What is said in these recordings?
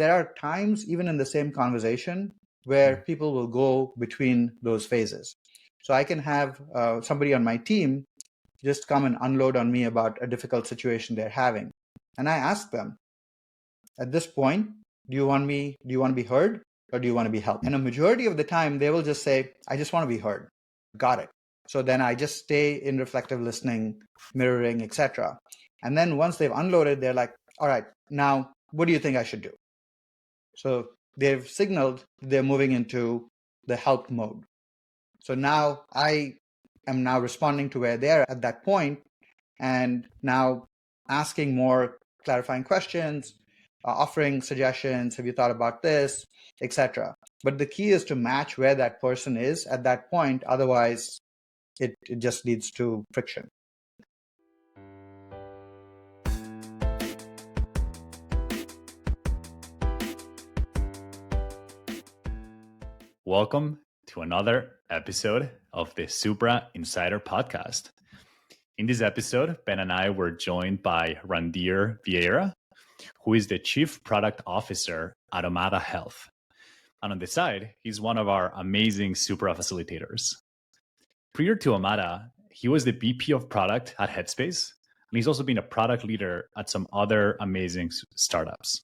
there are times, even in the same conversation, where people will go between those phases. So I can have somebody on my team just come and unload on me about a difficult situation they're having. And I ask them, at this point, do you want to be heard, or do you want to be helped? And a majority of the time, they will just say, I just want to be heard. Got it. So then I just stay in reflective listening, mirroring, etc. And then once they've unloaded, they're like, all right, now what do you think I should do? So they've signaled they're moving into the help mode. So now I am now responding to where they're at that point, and now asking more clarifying questions, offering suggestions. Have you thought about this, etc. But the key is to match where that person is at that point. Otherwise, it just leads to friction. Welcome to another episode of the Supra Insider podcast. In this episode, Ben and I were joined by Randhir Vieira, who is the Chief Product Officer at Omada Health. And on the side, he's one of our amazing Supra facilitators. Prior to Omada, he was the VP of Product at Headspace, and he's also been a product leader at some other amazing startups.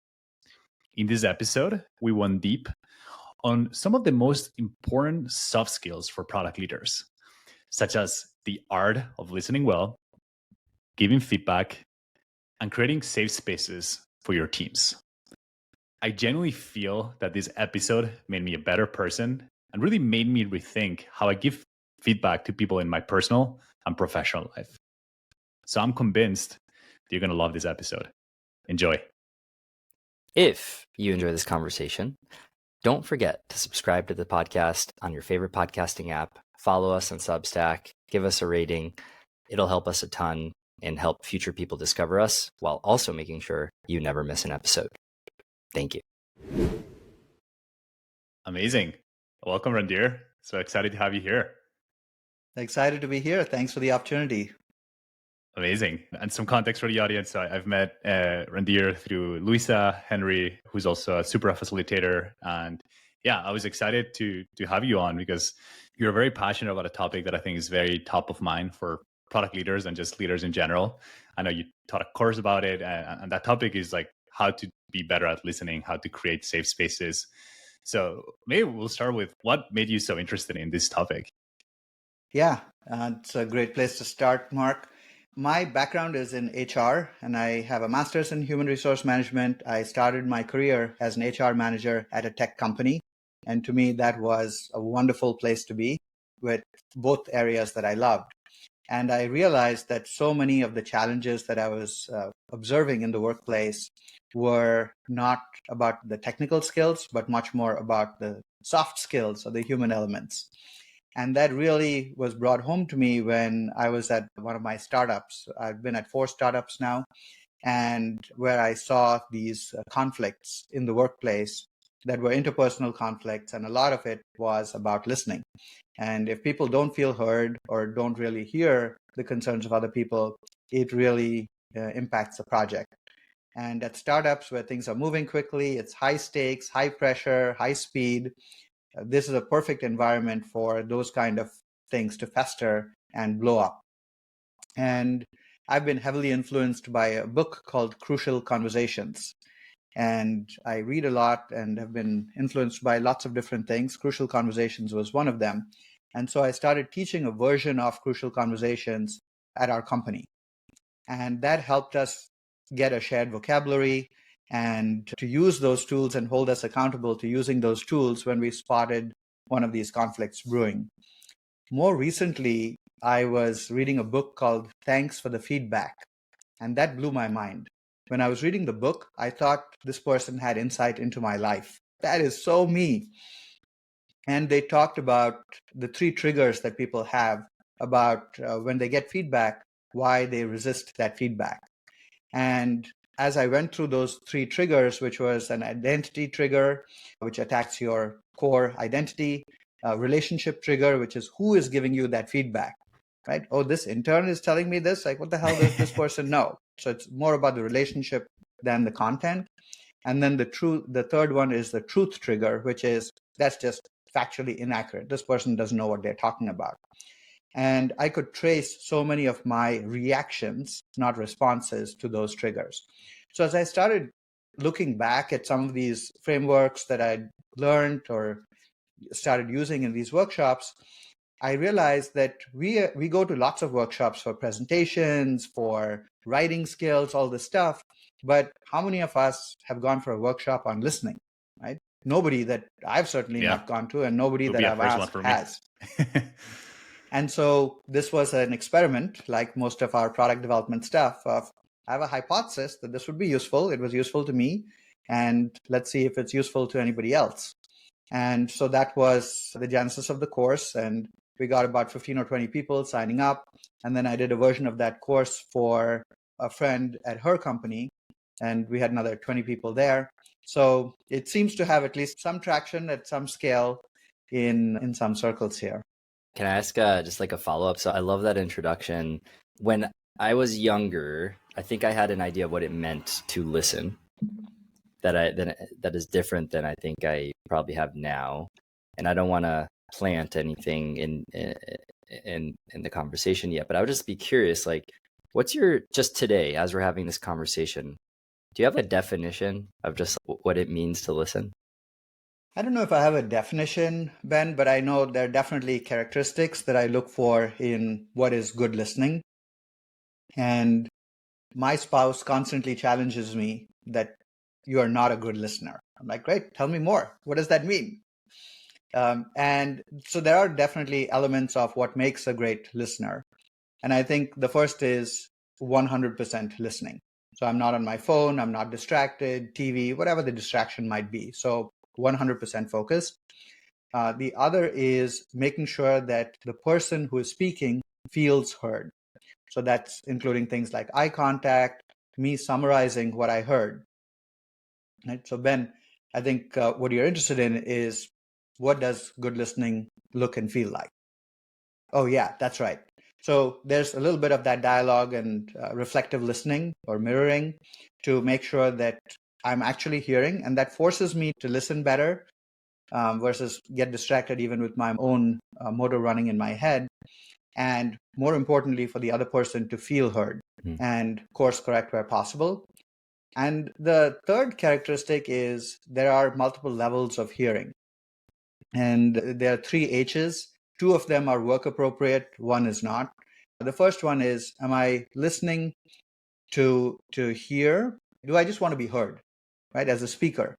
In this episode, we went deep on some of the most important soft skills for product leaders, such as the art of listening well, giving feedback, and creating safe spaces for your teams. I genuinely feel that this episode made me a better person and really made me rethink how I give feedback to people in my personal and professional life. So I'm convinced that you're going to love this episode. Enjoy. If you enjoy this conversation, don't forget to subscribe to the podcast on your favorite podcasting app, follow us on Substack, give us a rating. It'll help us a ton and help future people discover us while also making sure you never miss an episode. Thank you. Amazing. Welcome, Randhir. So excited to have you here. Excited to be here. Thanks for the opportunity. Amazing. And some context for the audience. I've met Randhir through Luisa Henry, who's also a Supra facilitator. And yeah, I was excited to have you on because you're very passionate about a topic that I think is very top of mind for product leaders and just leaders in general. I know you taught a course about it, and that topic is like how to be better at listening, how to create safe spaces. So maybe we'll start with what made you so interested in this topic. Yeah, it's a great place to start, Mark. My background is in HR, and I have a master's in human resource management. I started my career as an HR manager at a tech company. And to me, that was a wonderful place to be with both areas that I loved. And I realized that so many of the challenges that I was observing in the workplace were not about the technical skills, but much more about the soft skills or the human elements. And that really was brought home to me when I was at one of my startups. I've been at 4 startups now, and where I saw these conflicts in the workplace that were interpersonal conflicts, and a lot of it was about listening. And if people don't feel heard or don't really hear the concerns of other people, it really impacts the project. And at startups where things are moving quickly, it's high stakes, high pressure, high speed. This is a perfect environment for those kind of things to fester and blow up. And I've been heavily influenced by a book called Crucial Conversations. And I read a lot and have been influenced by lots of different things. Crucial Conversations was one of them. And so I started teaching a version of Crucial Conversations at our company. And that helped us get a shared vocabulary and to use those tools and hold us accountable to using those tools when we spotted one of these conflicts brewing. More recently, I was reading a book called Thanks for the Feedback, and that blew my mind. When I was reading the book, I thought this person had insight into my life. That is so me. And they talked about the 3 triggers that people have about when they get feedback, why they resist that feedback. And as I went through those 3 triggers, which was an identity trigger, which attacks your core identity, a relationship trigger, which is who is giving you that feedback, right? Oh, this intern is telling me this. Like, what the hell does this person know? So it's more about the relationship than the content. And then the third one is the truth trigger, which is that's just factually inaccurate. This person doesn't know what they're talking about. And I could trace so many of my reactions, not responses, to those triggers. So as I started looking back at some of these frameworks that I'd learned or started using in these workshops, I realized that we go to lots of workshops for presentations, for writing skills, all this stuff. But how many of us have gone for a workshop on listening, right? Nobody that I've certainly not gone to, and nobody that I've asked has. And so this was an experiment, like most of our product development stuff, of I have a hypothesis that this would be useful. It was useful to me, and let's see if it's useful to anybody else. And so that was the genesis of the course. And we got about 15 or 20 people signing up. And then I did a version of that course for a friend at her company. And we had another 20 people there. So it seems to have at least some traction at some scale in some circles here. Can I ask just like a follow-up? So I love that introduction. When I was younger, I think I had an idea of what it meant to listen that is different than I think I probably have now. And I don't want to plant anything in the conversation yet, but I would just be curious, like, what's your, just today, as we're having this conversation, do you have a definition of just what it means to listen? I don't know if I have a definition, Ben, but I know there are definitely characteristics that I look for in what is good listening. And my spouse constantly challenges me that you are not a good listener. I'm like, great, tell me more. What does that mean? And so there are definitely elements of what makes a great listener. And I think the first is 100% listening. So I'm not on my phone, I'm not distracted, TV, whatever the distraction might be. So 100% focused. The other is making sure that the person who is speaking feels heard. So that's including things like eye contact, me summarizing what I heard. Right? So Ben, I think what you're interested in is, what does good listening look and feel like? Oh yeah, that's right. So there's a little bit of that dialogue and reflective listening or mirroring to make sure that I'm actually hearing, and that forces me to listen better versus get distracted even with my own motor running in my head. And more importantly, for the other person to feel heard and course correct where possible. And the third characteristic is there are multiple levels of hearing. And there are 3 H's. 2 of them are work appropriate, 1 is not. The first one is, am I listening to hear? Do I just want to be heard, right? As a speaker,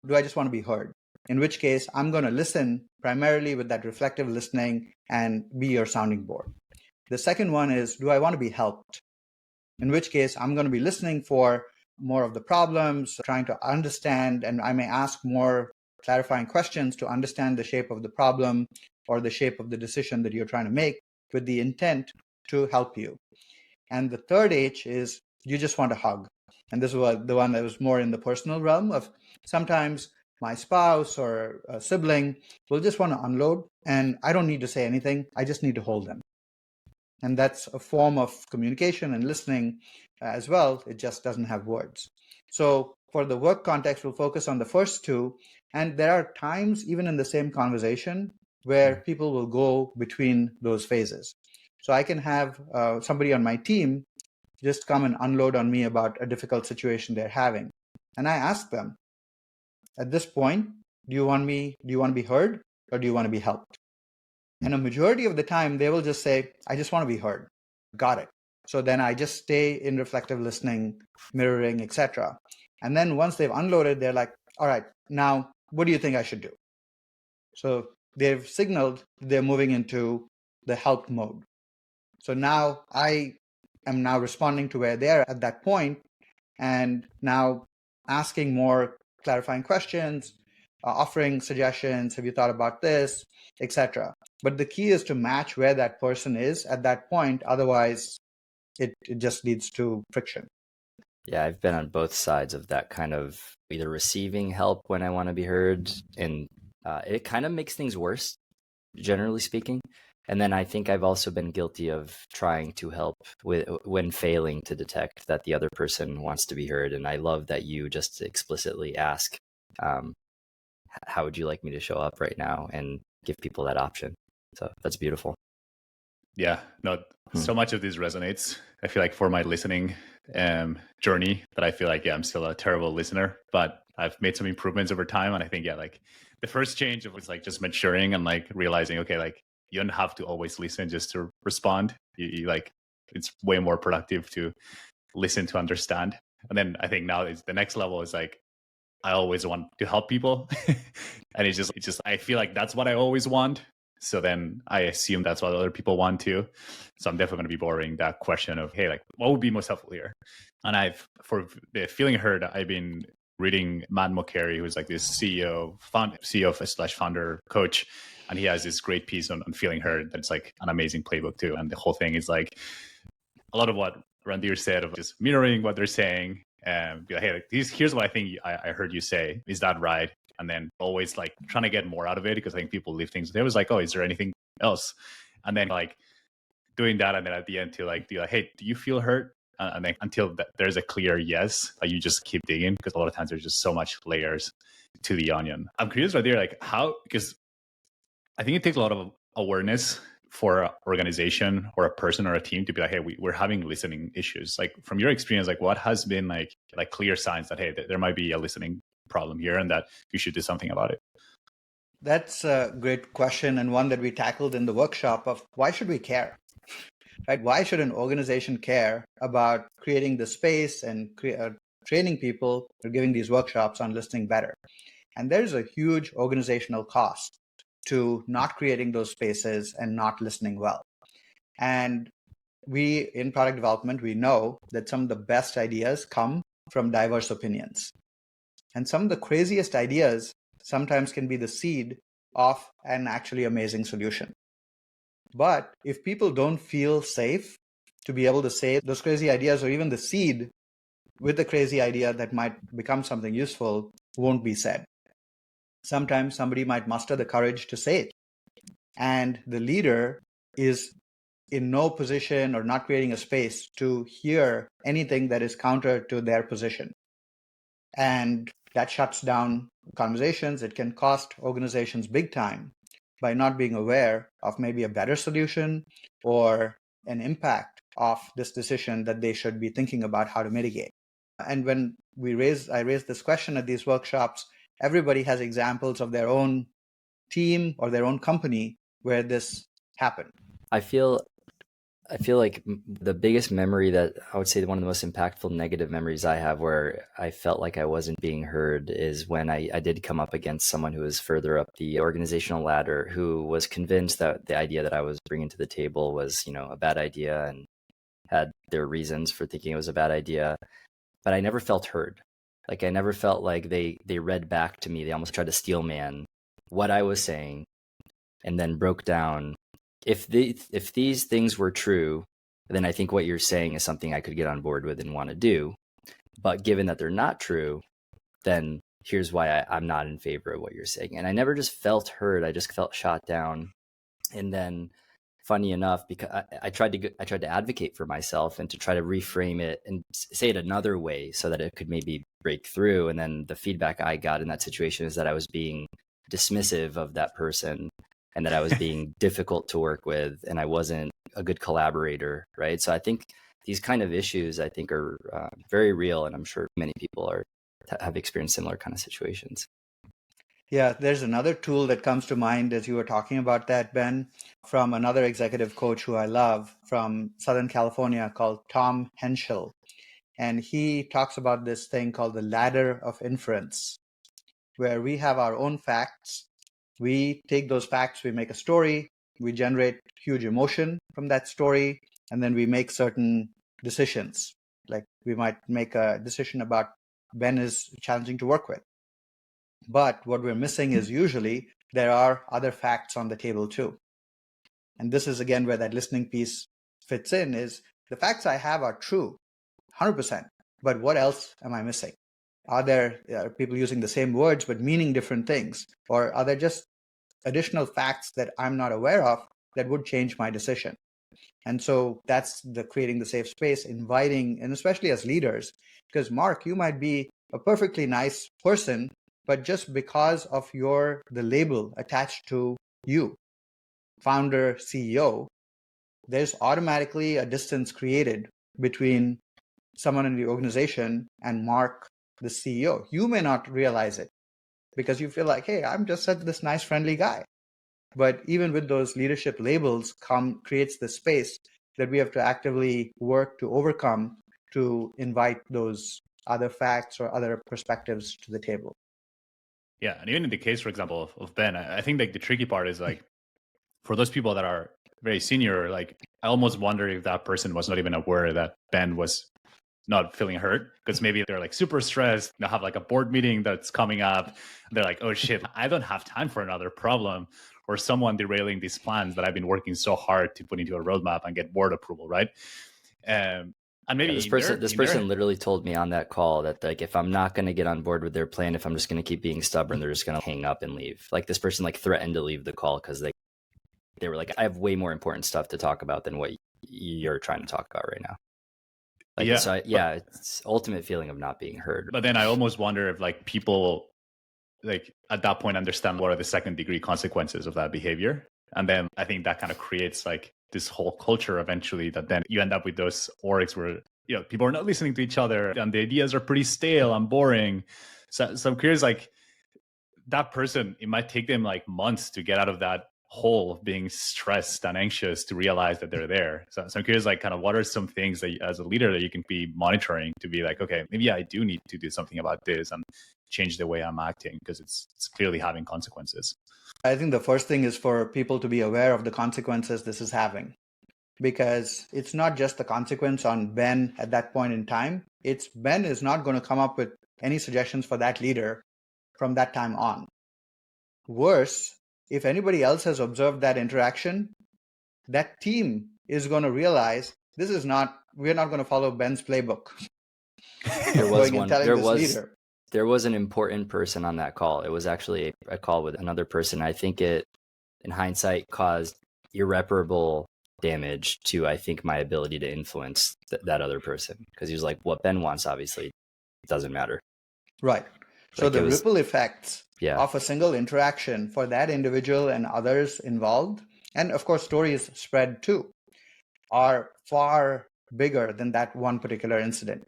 do I just want to be heard? In which case, I'm going to listen primarily with that reflective listening and be your sounding board. The second one is, do I want to be helped? In which case, I'm going to be listening for more of the problems, trying to understand, and I may ask more clarifying questions to understand the shape of the problem or the shape of the decision that you're trying to make with the intent to help you. And the third H is, you just want to hug. And this was the one that was more in the personal realm of, sometimes my spouse or a sibling will just want to unload, and I don't need to say anything. I just need to hold them. And that's a form of communication and listening as well. It just doesn't have words. So for the work context, we'll focus on the first 2. And there are times, even in the same conversation, where people will go between those phases. So I can have somebody on my team just come and unload on me about a difficult situation they're having. And I ask them, at this point, do you want to be heard, or do you want to be helped? And a majority of the time, they will just say, I just want to be heard. Got it. So then I just stay in reflective listening, mirroring, etc. And then once they've unloaded, they're like, all right, now what do you think I should do? So they've signaled they're moving into the help mode. So now I am now responding to where they're at that point, and now asking more clarifying questions, offering suggestions. Have you thought about this, etc. But the key is to match where that person is at that point. Otherwise, it just leads to friction. Yeah, I've been on both sides of that, kind of either receiving help when I want to be heard, and it kind of makes things worse, generally speaking, And then I think I've also been guilty of trying to help when failing to detect that the other person wants to be heard. And I love that you just explicitly ask, how would you like me to show up right now, and give people that option. So that's beautiful. Yeah, no, so much of this resonates. I feel like for my listening journey that I feel like, yeah, I'm still a terrible listener, but I've made some improvements over time. And I think, yeah, like the first change was like just maturing and like realizing, okay, like you don't have to always listen just to respond. You like, it's way more productive to listen to understand. And then I think now is the next level is like, I always want to help people. And it's just, I feel like that's what I always want. So then I assume that's what other people want too. So I'm definitely going to be borrowing that question of, hey, like what would be most helpful here? And for the feeling heard, I've been reading Matt Mocheri, who's like this CEO/ founder coach. And he has this great piece on feeling heard. That's like an amazing playbook too. And the whole thing is like a lot of what Randhir said of just mirroring what they're saying and be like, hey, like, here's what I think I heard you say. Is that right? And then always like trying to get more out of it, because I think people leave things. They was like, oh, is there anything else? And then like doing that, and then at the end to like be like, hey, do you feel hurt? And then until there's a clear yes, you just keep digging, because a lot of times there's just so much layers to the onion. I'm curious right there, like how, because I think it takes a lot of awareness for an organization or a person or a team to be like, hey, we're having listening issues. Like from your experience, like what has been like clear signs that, hey, there might be a listening problem here and that you should do something about it? That's a great question, and one that we tackled in the workshop of why should we care? Right? Why should an organization care about creating the space and training people or giving these workshops on listening better? And there's a huge organizational cost to not creating those spaces and not listening well. And we, in product development, we know that some of the best ideas come from diverse opinions. And some of the craziest ideas sometimes can be the seed of an actually amazing solution. But if people don't feel safe to be able to say those crazy ideas, or even the seed with the crazy idea that might become something useful won't be said. Sometimes somebody might muster the courage to say it, and the leader is in no position or not creating a space to hear anything that is counter to their position. And that shuts down conversations. It can cost organizations big time by not being aware of maybe a better solution or an impact of this decision that they should be thinking about how to mitigate. And when I raise this question at these workshops, everybody has examples of their own team or their own company where this happened. I feel like the biggest memory, that I would say one of the most impactful negative memories I have where I felt like I wasn't being heard is when I did come up against someone who was further up the organizational ladder, who was convinced that the idea that I was bringing to the table was, a bad idea, and had their reasons for thinking it was a bad idea. But I never felt heard. Like I never felt like they read back to me. They almost tried to steel man what I was saying, and then broke down. If these things were true, then I think what you're saying is something I could get on board with and want to do. But given that they're not true, then here's why I'm not in favor of what you're saying. And I never just felt heard. I just felt shot down. And then, funny enough, because I tried to advocate for myself and to try to reframe it and say it another way so that it could maybe break through. And then the feedback I got in that situation is that I was being dismissive of that person, and that I was being difficult to work with, and I wasn't a good collaborator, right? So I think these kind of issues, I think, are very real, and I'm sure many people have experienced similar kind of situations. Yeah, there's another tool that comes to mind as you were talking about that, Ben, from another executive coach who I love from Southern California called Tom Henschel. And he talks about this thing called the ladder of inference, where we have our own facts. We take those facts, we make a story, we generate huge emotion from that story, and then we make certain decisions. Like we might make a decision about Ben is challenging to work with. But what we're missing is usually there are other facts on the table too. And this is again where that listening piece fits in, is the facts I have are true, 100%. But what else am I missing? Are there people using the same words but meaning different things? Or are there just additional facts that I'm not aware of that would change my decision. And so that's the creating the safe space, inviting, and especially as leaders, because Mark, you might be a perfectly nice person, but just because of the label attached to you, founder, CEO, there's automatically a distance created between someone in the organization and Mark, the CEO. You may not realize it because you feel like, hey, I'm just such this nice, friendly guy. But even with those leadership labels creates the space that we have to actively work to overcome to invite those other facts or other perspectives to the table. Yeah. And even in the case, for example, of Ben, I think like the tricky part is like for those people that are very senior, like I almost wonder if that person was not even aware that Ben was not feeling hurt, because maybe they're like super stressed. They'll have like a board meeting that's coming up. They're like, oh shit, I don't have time for another problem or someone derailing these plans that I've been working so hard to put into a roadmap and get board approval, right? And maybe this person literally told me on that call that like if I'm not going to get on board with their plan, if I'm just going to keep being stubborn, they're just going to hang up and leave. Like this person like threatened to leave the call because they were like, I have way more important stuff to talk about than what you're trying to talk about right now. Like, yeah, so it's ultimate feeling of not being heard. But then I almost wonder if like people like at that point understand what are the second degree consequences of that behavior. And then I think that kind of creates like this whole culture eventually that then you end up with those orgs where, you know, people are not listening to each other and the ideas are pretty stale and boring. So I'm curious, like that person, it might take them like months to get out of that hole of being stressed and anxious to realize that they're there. So I'm curious, like kind of what are some things that as a leader that you can be monitoring to be like, okay, maybe I do need to do something about this and change the way I'm acting because it's clearly having consequences. I think the first thing is for people to be aware of the consequences this is having, because it's not just the consequence on Ben at that point in time. It's Ben is not going to come up with any suggestions for that leader from that time on. Worse, if anybody else has observed that interaction, that team is going to realize we're not going to follow Ben's playbook. There was an important person on that call. It was actually a call with another person. I think it, in hindsight, caused irreparable damage to, I think, my ability to influence that other person. Because he was like, what Ben wants, obviously, doesn't matter. Right. So like the ripple effects of a single interaction for that individual and others involved, and of course stories spread too, are far bigger than that one particular incident.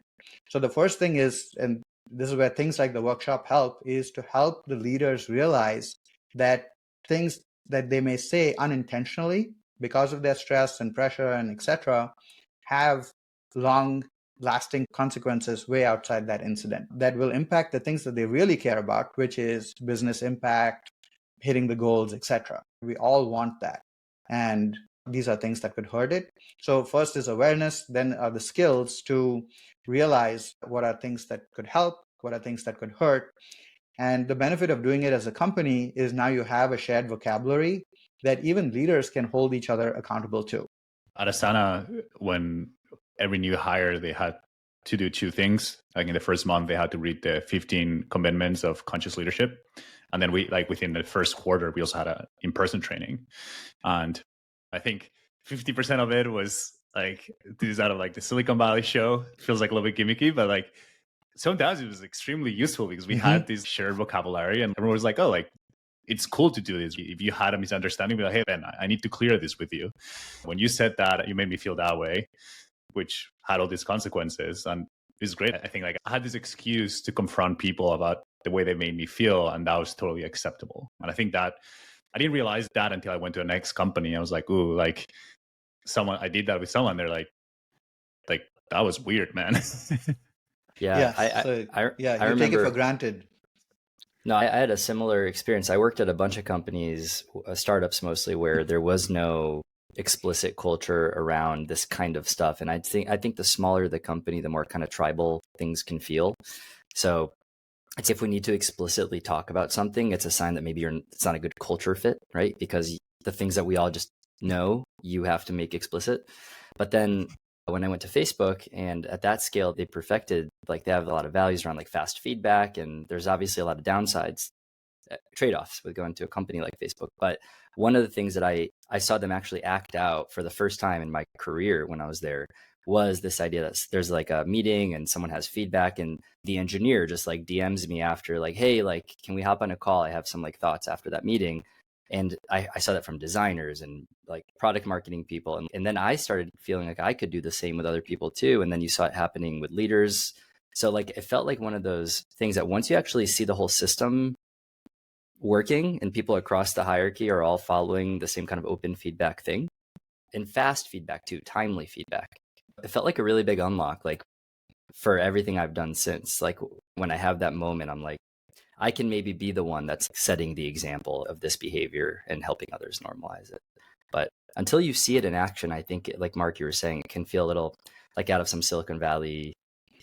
So the first thing is, and this is where things like the workshop help, is to help the leaders realize that things that they may say unintentionally because of their stress and pressure and etc. have long-lasting consequences way outside that incident that will impact the things that they really care about, which is business impact, hitting the goals, etc. We all want that. And these are things that could hurt it. So first is awareness, then are the skills to realize what are things that could help, what are things that could hurt. And the benefit of doing it as a company is now you have a shared vocabulary that even leaders can hold each other accountable to. At Asana, when every new hire, they had to do two things. Like in the first month, they had to read the 15 commitments of conscious leadership. And then we, like within the first quarter, we also had an in-person training. And I think 50% of it was like, this is out of like the Silicon Valley show. It feels like a little bit gimmicky, but like sometimes it was extremely useful because we had this shared vocabulary and everyone was like, oh, like, it's cool to do this. If you had a misunderstanding, be like, hey, Ben, I need to clear this with you. When you said that, you made me feel that way, which had all these consequences. And it's great. I think like I had this excuse to confront people about the way they made me feel, and that was totally acceptable. And I think that I didn't realize that until I went to the next company. I was like, ooh, like I did that with someone. They're like that was weird, man. I remember, take it for granted. No, I had a similar experience. I worked at a bunch of companies, startups mostly, where there was no explicit culture around this kind of stuff. And I think the smaller the company, the more kind of tribal things can feel. So I'd say if we need to explicitly talk about something, it's a sign that maybe it's not a good culture fit, right? Because the things that we all just know, you have to make explicit. But then when I went to Facebook, and at that scale, they perfected, like they have a lot of values around like fast feedback, and there's obviously a lot of downsides. trade-offs with going to a company like Facebook. But one of the things that I saw them actually act out for the first time in my career when I was there was this idea that there's like a meeting and someone has feedback, and the engineer just like DMs me after, like, hey, like, can we hop on a call? I have some like thoughts after that meeting. And I saw that from designers and like product marketing people. And then I started feeling like I could do the same with other people too. And then you saw it happening with leaders. So like, it felt like one of those things that once you actually see the whole system working and people across the hierarchy are all following the same kind of open feedback thing, and fast feedback too, timely feedback, it felt like a really big unlock, like for everything I've done since. Like when I have that moment, I'm like, I can maybe be the one that's setting the example of this behavior and helping others normalize it. But until you see it in action, I think, like Mark, you were saying, it can feel a little like out of some Silicon Valley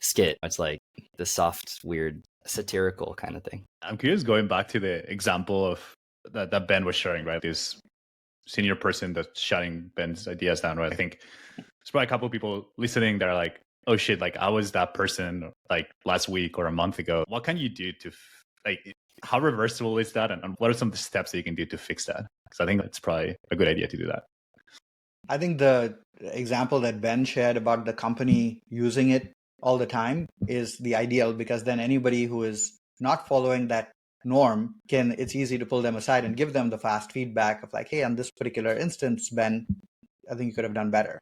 skit. It's like the soft, weird, satirical kind of thing. I'm curious, going back to the example of that Ben was sharing, right? This senior person that's shutting Ben's ideas down, right? I think there's probably a couple of people listening that are like, oh shit, like I was that person like last week or a month ago. What can you do to like, how reversible is that? And what are some of the steps that you can do to fix that? Because I think it's probably a good idea to do that. I think the example that Ben shared about the company using it all the time is the ideal, because then anybody who is not following that norm it's easy to pull them aside and give them the fast feedback of like, hey, on this particular instance, Ben, I think you could have done better.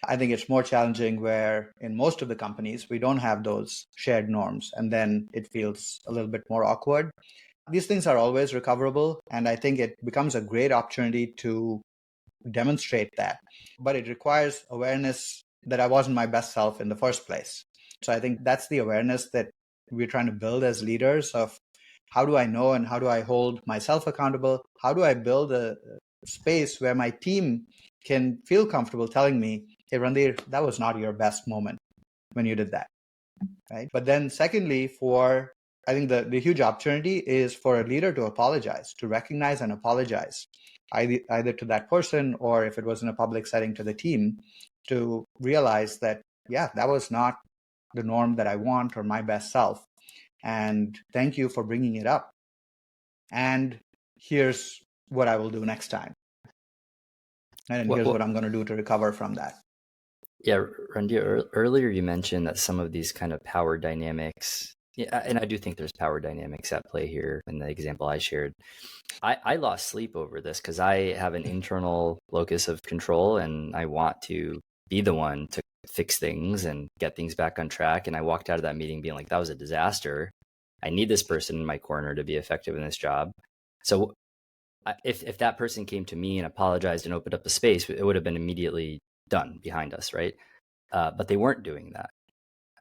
I think it's more challenging where in most of the companies, we don't have those shared norms, and then it feels a little bit more awkward. These things are always recoverable, and I think it becomes a great opportunity to demonstrate that. But it requires awareness that I wasn't my best self in the first place. So I think that's the awareness that we're trying to build as leaders of how do I know and how do I hold myself accountable? How do I build a space where my team can feel comfortable telling me, hey, Randhir, that was not your best moment when you did that, right? But then secondly, I think the huge opportunity is for a leader to apologize, to recognize and apologize, either to that person or if it was in a public setting to the team, to realize that, yeah, that was not the norm that I want or my best self. And thank you for bringing it up. And here's what I will do next time. And here's what I'm going to do to recover from that. Yeah, Randhir, earlier you mentioned that some of these kind of power dynamics, yeah, and I do think there's power dynamics at play here in the example I shared. I lost sleep over this because I have an internal locus of control and I want to be the one to fix things and get things back on track. And I walked out of that meeting being like, that was a disaster. I need this person in my corner to be effective in this job. So if that person came to me and apologized and opened up the space, it would have been immediately done behind us, right? But they weren't doing that.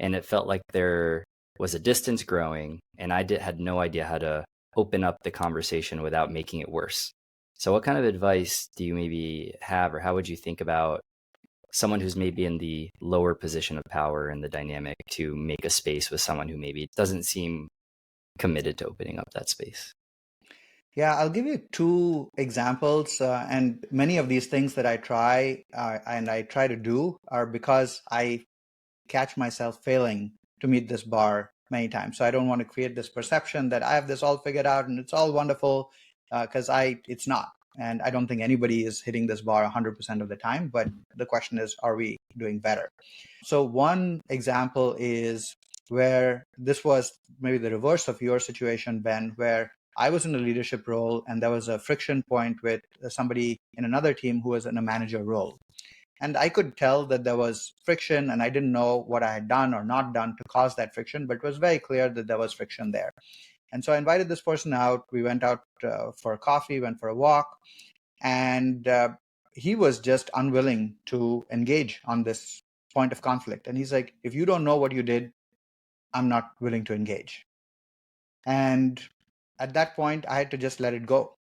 And it felt like there was a distance growing and I had no idea how to open up the conversation without making it worse. So what kind of advice do you maybe have, or how would you think about someone who's maybe in the lower position of power in the dynamic to make a space with someone who maybe doesn't seem committed to opening up that space? Yeah, I'll give you two examples. And many of these things that I try to do are because I catch myself failing to meet this bar many times. So I don't want to create this perception that I have this all figured out and it's all wonderful, because it's not. And I don't think anybody is hitting this bar 100% of the time. But the question is, are we doing better? So one example is where this was maybe the reverse of your situation, Ben, where I was in a leadership role and there was a friction point with somebody in another team who was in a manager role. And I could tell that there was friction and I didn't know what I had done or not done to cause that friction, but it was very clear that there was friction there. And so I invited this person out. We went out for a coffee, went for a walk, and he was just unwilling to engage on this point of conflict. And he's like, if you don't know what you did, I'm not willing to engage. And at that point, I had to just let it go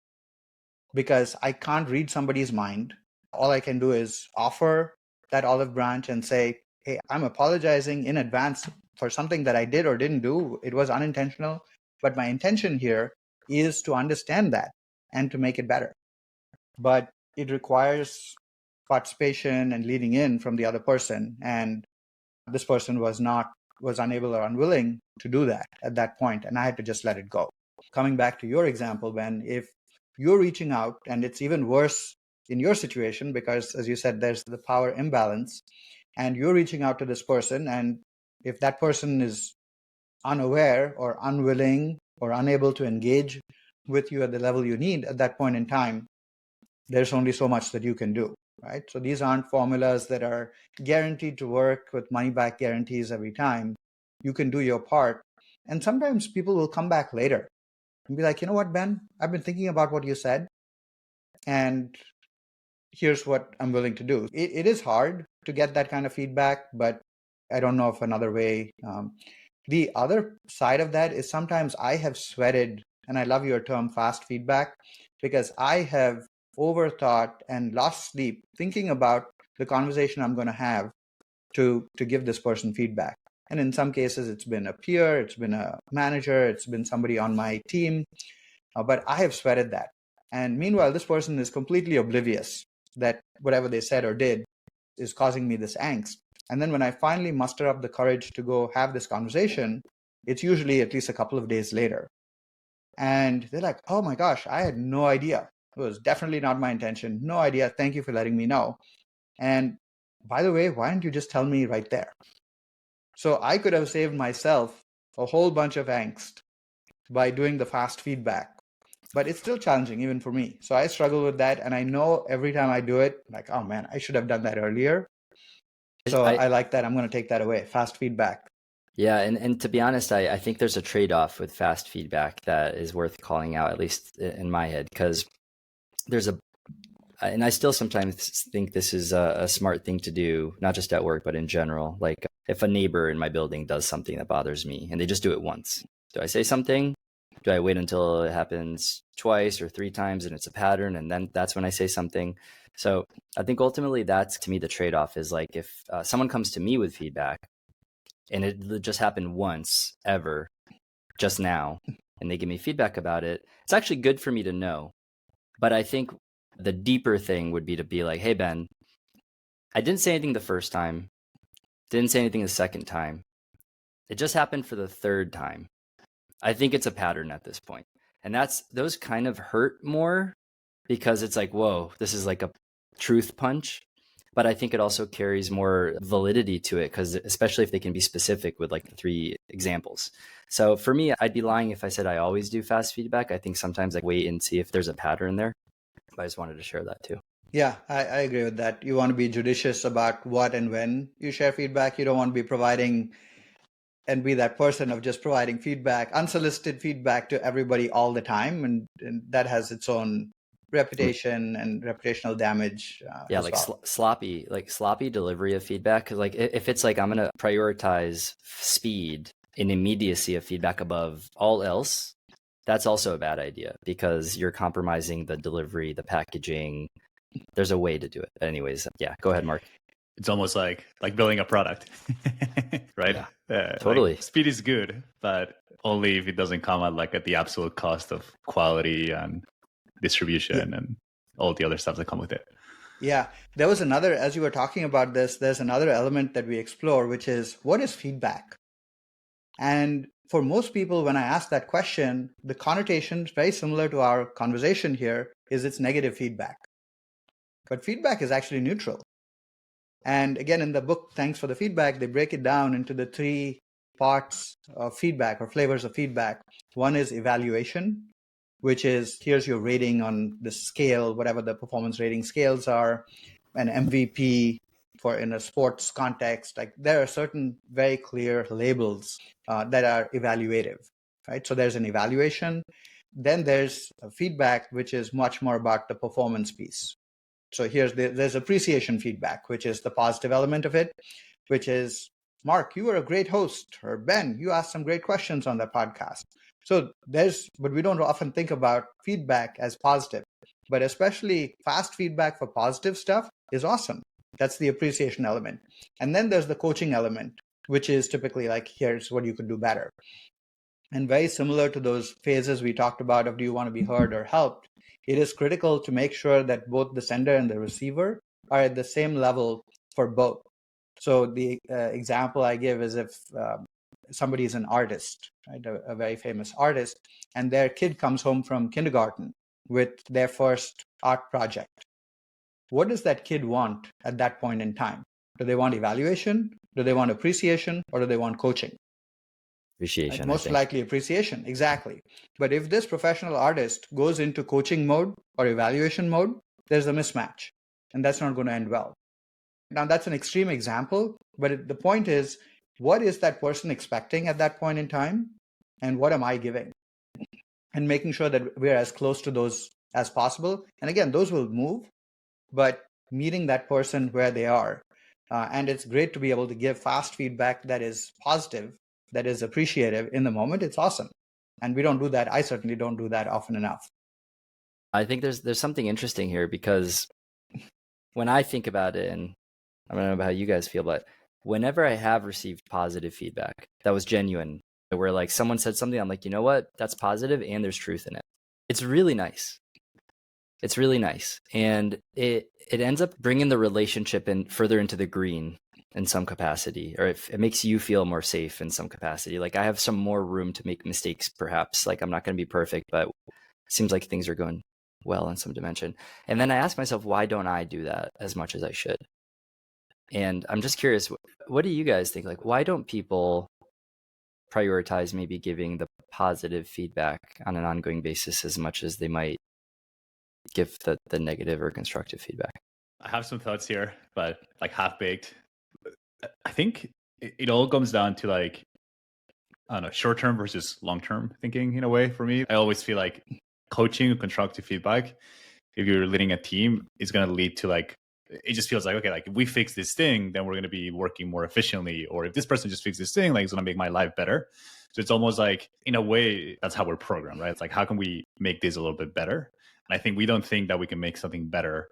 because I can't read somebody's mind. All I can do is offer that olive branch and say, hey, I'm apologizing in advance for something that I did or didn't do. It was unintentional, but my intention here is to understand that and to make it better. But it requires participation and leading in from the other person. And this person was unable or unwilling to do that at that point, and I had to just let it go. coming back to your example, Ben, if you're reaching out, and it's even worse in your situation because, as you said, there's the power imbalance, and you're reaching out to this person, and if that person is unaware or unwilling or unable to engage with you at the level you need at that point in time, there's only so much that you can do, right? So these aren't formulas that are guaranteed to work with money back guarantees every time. You can do your part. And sometimes people will come back later and be like, you know what, Ben, I've been thinking about what you said, and here's what I'm willing to do. It is hard to get that kind of feedback, but I don't know of another way. The other side of that is sometimes I have sweated, and I love your term fast feedback, because I have overthought and lost sleep thinking about the conversation I'm going to have to give this person feedback. And in some cases, it's been a peer, it's been a manager, it's been somebody on my team, but I have sweated that. And meanwhile, this person is completely oblivious that whatever they said or did is causing me this angst. And then when I finally muster up the courage to go have this conversation, it's usually at least a couple of days later. And they're like, oh my gosh, I had no idea. It was definitely not my intention. No idea. Thank you for letting me know. And by the way, why didn't you just tell me right there? So I could have saved myself a whole bunch of angst by doing the fast feedback. But it's still challenging even for me. So I struggle with that. And I know every time I do it, like, oh man, I should have done that earlier. So I like that. I'm going to take that away. Fast feedback. Yeah. And to be honest, I think there's a trade-off with fast feedback that is worth calling out, at least in my head, because and I still sometimes think this is a smart thing to do, not just at work, but in general. Like if a neighbor in my building does something that bothers me and they just do it once, do I say something? Do I wait until it happens twice or 3 times and it's a pattern, and then that's when I say something? So I think ultimately that's, to me, the trade-off is like if someone comes to me with feedback and it just happened once ever, just now, and they give me feedback about it, it's actually good for me to know. But I think the deeper thing would be to be like, hey, Ben, I didn't say anything the first time, didn't say anything the second time. It just happened for the 3rd time. I think it's a pattern at this point. And those kind of hurt more because it's like, whoa, this is like a truth punch. But I think it also carries more validity to it, because especially if they can be specific with like the 3 examples. So for me, I'd be lying if I said I always do fast feedback. I think sometimes I wait and see if there's a pattern there. But I just wanted to share that too. Yeah, I agree with that. You want to be judicious about what and when you share feedback. You don't want to be providing and be that person of just providing feedback, unsolicited feedback to everybody all the time. And that has its own reputation and reputational damage. Yeah, like well. sloppy delivery of feedback. Because like if it's like I'm going to prioritize speed and immediacy of feedback above all else, that's also a bad idea because you're compromising the delivery, the packaging. There's a way to do it. Anyways, yeah, go ahead, Mark. It's almost like building a product, right? Yeah, totally. Like speed is good, but only if it doesn't come at the absolute cost of quality and distribution and all the other stuff that come with it. Yeah, there was another, as you were talking about this, there's another element that we explore, which is what is feedback? And for most people, when I ask that question, the connotation is very similar to our conversation here, is it's negative feedback. But feedback is actually neutral. And again, in the book, Thanks for the Feedback, they break it down into the 3 parts of feedback or flavors of feedback. One is evaluation, which is here's your rating on the scale, whatever the performance rating scales are, an MVP for in a sports context. Like there are certain very clear labels that are evaluative, right? So there's an evaluation. Then there's a feedback, which is much more about the performance piece. So there's appreciation feedback, which is the positive element of it, which is, Mark, you were a great host, or Ben, you asked some great questions on that podcast. So but we don't often think about feedback as positive, but especially fast feedback for positive stuff is awesome. That's the appreciation element. And then there's the coaching element, which is typically like, here's what you could do better. And very similar to those phases we talked about of do you want to be heard or helped, it is critical to make sure that both the sender and the receiver are at the same level for both. So the example I give is if somebody is an artist, right? A very famous artist, and their kid comes home from kindergarten with their first art project. What does that kid want at that point in time? Do they want evaluation? Do they want appreciation? Or do they want coaching? Appreciation, most likely appreciation, exactly. But if this professional artist goes into coaching mode or evaluation mode, there's a mismatch, and that's not going to end well. Now, that's an extreme example, but the point is, what is that person expecting at that point in time, and what am I giving? And making sure that we're as close to those as possible. And again, those will move, but meeting that person where they are. And it's great to be able to give fast feedback that is positive, that is appreciative in the moment. It's awesome. And we don't do that. I certainly don't do that often enough. I think there's something interesting here, because when I think about it, and I don't know about how you guys feel, but whenever I have received positive feedback that was genuine, where like someone said something, I'm like, you know what, that's positive and there's truth in it. It's really nice. It's really nice. And it ends up bringing the relationship in further into the green in some capacity, or it makes you feel more safe in some capacity. Like I have some more room to make mistakes, perhaps. Like I'm not going to be perfect, but it seems like things are going well in some dimension. And then I ask myself, why don't I do that as much as I should? And I'm just curious, what do you guys think? Like, why don't people prioritize maybe giving the positive feedback on an ongoing basis as much as they might give the negative or constructive feedback? I have some thoughts here, but like half baked. I think it all comes down to like, I don't know, short term versus long term thinking in a way for me. I always feel like coaching and constructive feedback, if you're leading a team, is going to lead to like, it just feels like, okay, like if we fix this thing, then we're going to be working more efficiently. Or if this person just fixed this thing, like it's going to make my life better. So it's almost like, in a way, that's how we're programmed, right? It's like, how can we make this a little bit better? And I think we don't think that we can make something better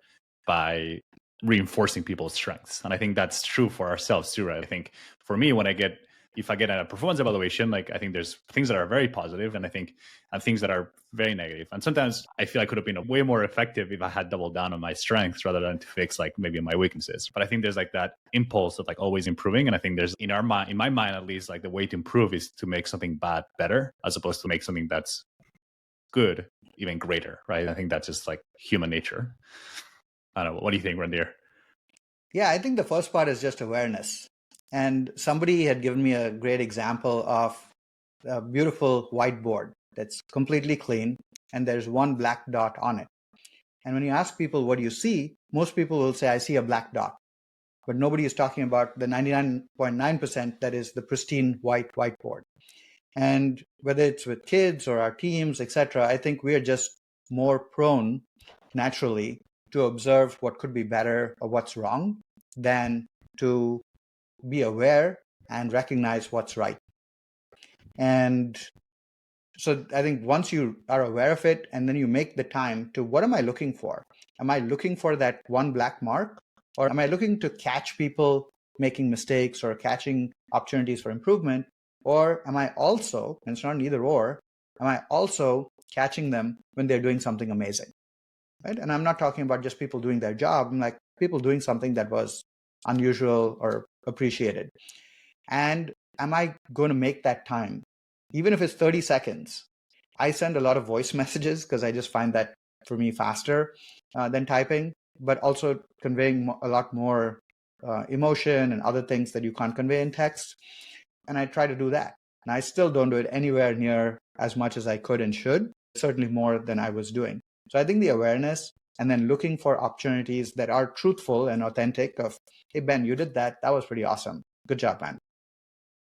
by reinforcing people's strengths. And I think that's true for ourselves too, right? I think for me, if I get a performance evaluation, like I think there's things that are very positive and I think things that are very negative. And sometimes I feel I could have been way more effective if I had doubled down on my strengths rather than to fix like maybe my weaknesses. But I think there's like that impulse of like always improving. And I think there's in my mind, at least, like the way to improve is to make something bad better as opposed to make something that's good even greater, right? I think that's just like human nature. I don't know. What do you think, Randhir? Yeah, I think the first part is just awareness. And somebody had given me a great example of a beautiful whiteboard that's completely clean, and there's one black dot on it. And when you ask people, what do you see? Most people will say, I see a black dot. But nobody is talking about the 99.9% that is the pristine white whiteboard. And whether it's with kids or our teams, etc., I think we are just more prone naturally to observe what could be better or what's wrong than to be aware and recognize what's right. And so I think once you are aware of it and then you make the time to, what am I looking for? Am I looking for that one black mark? Or am I looking to catch people making mistakes or catching opportunities for improvement? Or am I also, and it's not an either or, am I also catching them when they're doing something amazing? Right? And I'm not talking about just people doing their job. I'm like people doing something that was unusual or appreciated. And am I going to make that time? Even if it's 30 seconds, I send a lot of voice messages because I just find that for me faster than typing, but also conveying a lot more emotion and other things that you can't convey in text. And I try to do that. And I still don't do it anywhere near as much as I could and should, certainly more than I was doing. So I think the awareness and then looking for opportunities that are truthful and authentic of, hey, Ben, you did that. That was pretty awesome. Good job, man.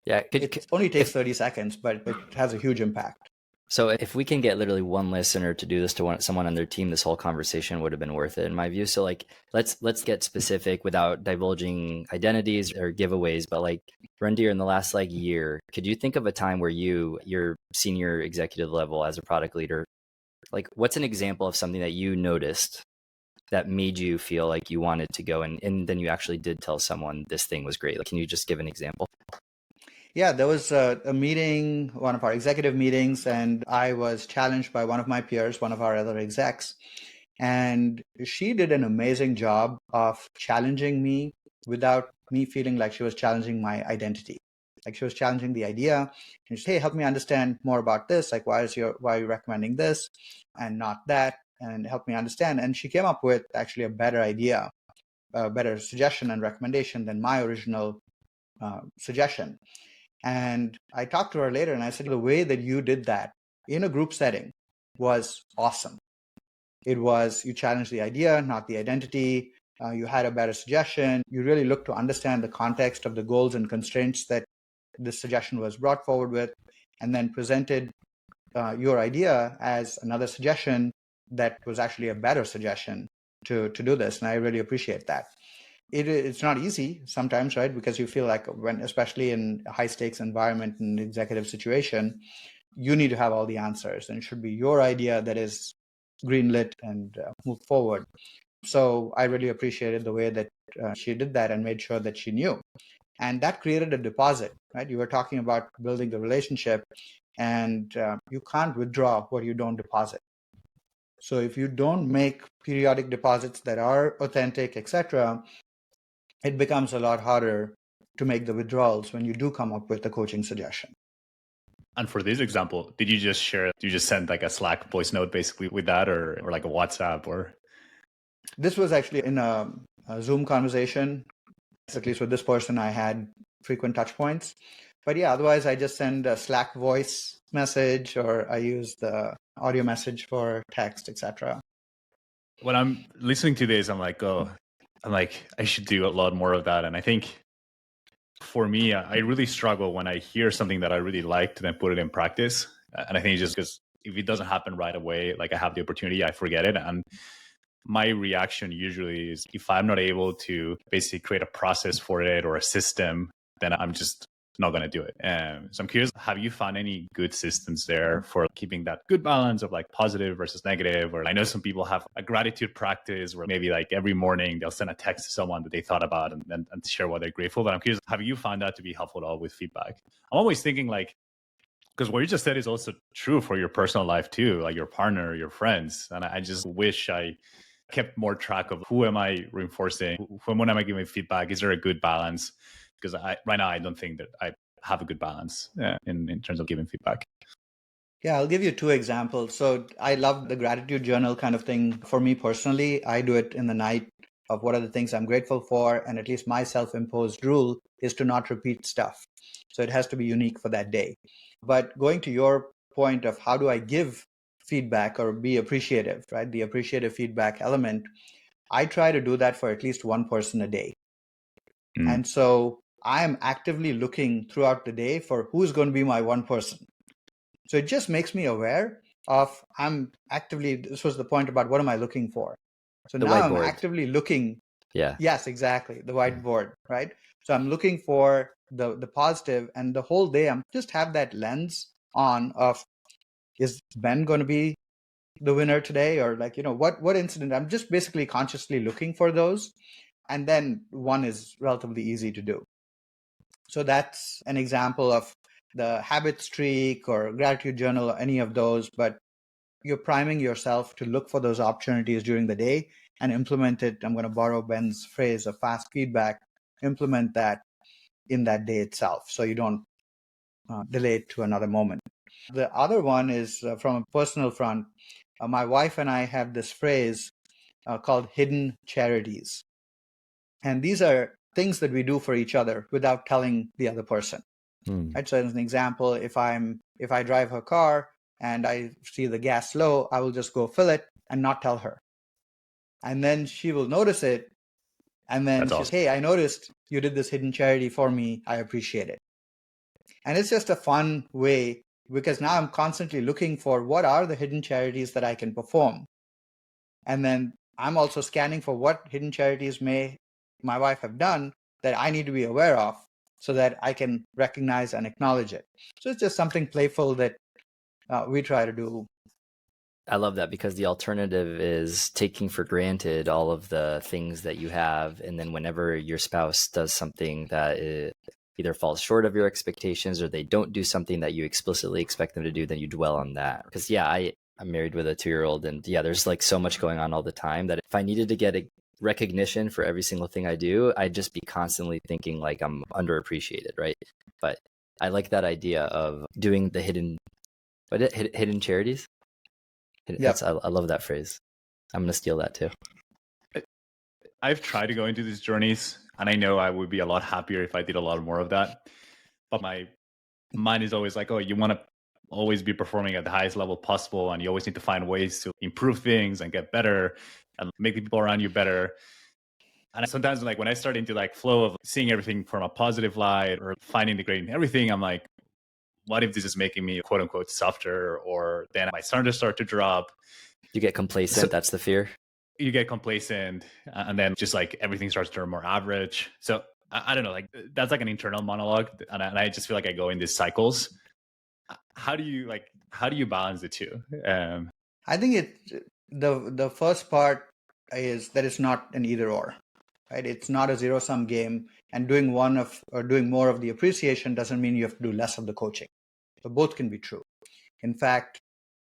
Yeah, It only takes 30 seconds, but it has a huge impact. So if we can get literally one listener to do this to someone on their team, this whole conversation would have been worth it in my view. So like, let's get specific without divulging identities or giveaways, but like Randhir, in the last like year, could you think of a time where your senior executive level as a product leader, like what's an example of something that you noticed that made you feel like you wanted to go and then you actually did tell someone this thing was great? Like, can you just give an example? Yeah, there was a meeting, one of our executive meetings, and I was challenged by one of my peers, one of our other execs. And she did an amazing job of challenging me without me feeling like she was challenging my identity. Like she was challenging the idea. And she said, hey, help me understand more about this. Like, why are you recommending this and not that? And help me understand. And she came up with actually a better idea, a better suggestion and recommendation than my original suggestion. And I talked to her later and I said, the way that you did that in a group setting was awesome. It was, you challenged the idea, not the identity. You had a better suggestion. You really looked to understand the context of the goals and constraints that this suggestion was brought forward with, and then presented your idea as another suggestion that was actually a better suggestion to do this. And I really appreciate that. It's not easy sometimes, right? Because you feel like when, especially in a high stakes environment and executive situation, you need to have all the answers, and it should be your idea that is greenlit and moved forward. So I really appreciated the way that she did that and made sure that she knew. And that created a deposit, right? You were talking about building the relationship, and you can't withdraw what you don't deposit. So if you don't make periodic deposits that are authentic, etc., it becomes a lot harder to make the withdrawals when you do come up with a coaching suggestion. And for this example, did you just send like a Slack voice note basically with that, or like a WhatsApp, or? This was actually in a Zoom conversation. At least with this person, I had frequent touch points. But yeah, otherwise I just send a Slack voice message, or I use the audio message for text, etc. When I'm listening to this, I'm like, I should do a lot more of that. And I think for me, I really struggle when I hear something that I really like to then put it in practice. And I think it's just because if it doesn't happen right away, like I have the opportunity, I forget it. And my reaction usually is, if I'm not able to basically create a process for it or a system, then I'm just not going to do it. So I'm curious, have you found any good systems there for keeping that good balance of like positive versus negative? Or I know some people have a gratitude practice where maybe like every morning they'll send a text to someone that they thought about and share what they're grateful. But I'm curious, have you found that to be helpful at all with feedback? I'm always thinking like, because what you just said is also true for your personal life too, like your partner, your friends. And I just wish I kept more track of who am I reinforcing, when am I giving feedback, is there a good balance? Because right now I don't think that I have a good balance in terms of giving feedback. Yeah, I'll give you two examples. So I love the gratitude journal kind of thing. For me personally, I do it in the night of what are the things I'm grateful for. And at least my self-imposed rule is to not repeat stuff. So it has to be unique for that day. But going to your point of how do I give feedback or be appreciative, right? The appreciative feedback element, I try to do that for at least one person a day. And so I'm actively looking throughout the day for who's going to be my one person. So it just makes me aware of, this was the point about what am I looking for? So The now whiteboard. I'm actively looking. Yeah. Yes, exactly. The whiteboard, right? So I'm looking for the positive, and the whole day I'm just have that lens on of, is Ben going to be the winner today? Or like, what incident? I'm just basically consciously looking for those. And then one is relatively easy to do. So that's an example of the habit streak or gratitude journal or any of those, but you're priming yourself to look for those opportunities during the day and implement it. I'm going to borrow Ben's phrase of fast feedback, implement that in that day itself, so you don't delay it to another moment. The other one is from a personal front. My wife and I have this phrase called hidden charities. And these are things that we do for each other without telling the other person. Right? So as an example, if I drive her car and I see the gas low, I will just go fill it and not tell her. And then she will notice it. And then she'll say, hey, I noticed you did this hidden charity for me. I appreciate it. And it's just a fun way, because now I'm constantly looking for what are the hidden charities that I can perform. And then I'm also scanning for what hidden charities may my wife have done that I need to be aware of, so that I can recognize and acknowledge it. So it's just something playful that we try to do. I love that, because the alternative is taking for granted all of the things that you have. And then whenever your spouse does something that either falls short of your expectations, or they don't do something that you explicitly expect them to do, then you dwell on that. Because I'm married with a 2-year-old, and there's like so much going on all the time that if I needed to get a recognition for every single thing I do, I'd just be constantly thinking like I'm underappreciated, right? But I like that idea of doing the hidden charities. Yeah. I love that phrase. I'm going to steal that too. I've tried to go into these journeys, and I know I would be a lot happier if I did a lot more of that. But my mind is always like, oh, you want to always be performing at the highest level possible, and you always need to find ways to improve things and get better and make the people around you better. And sometimes, like, when I start into like flow of seeing everything from a positive light or finding the great in everything, I'm like, what if this is making me quote unquote softer? Or then my standards start to drop. You get complacent. That's the fear. You get complacent, and then just like everything starts to turn more average. So I don't know, like that's like an internal monologue, and I just feel like I go in these cycles. How do you balance the two? I think the first part is that it's not an either or, right? It's not a zero sum game, and doing more of the appreciation doesn't mean you have to do less of the coaching. So both can be true. In fact,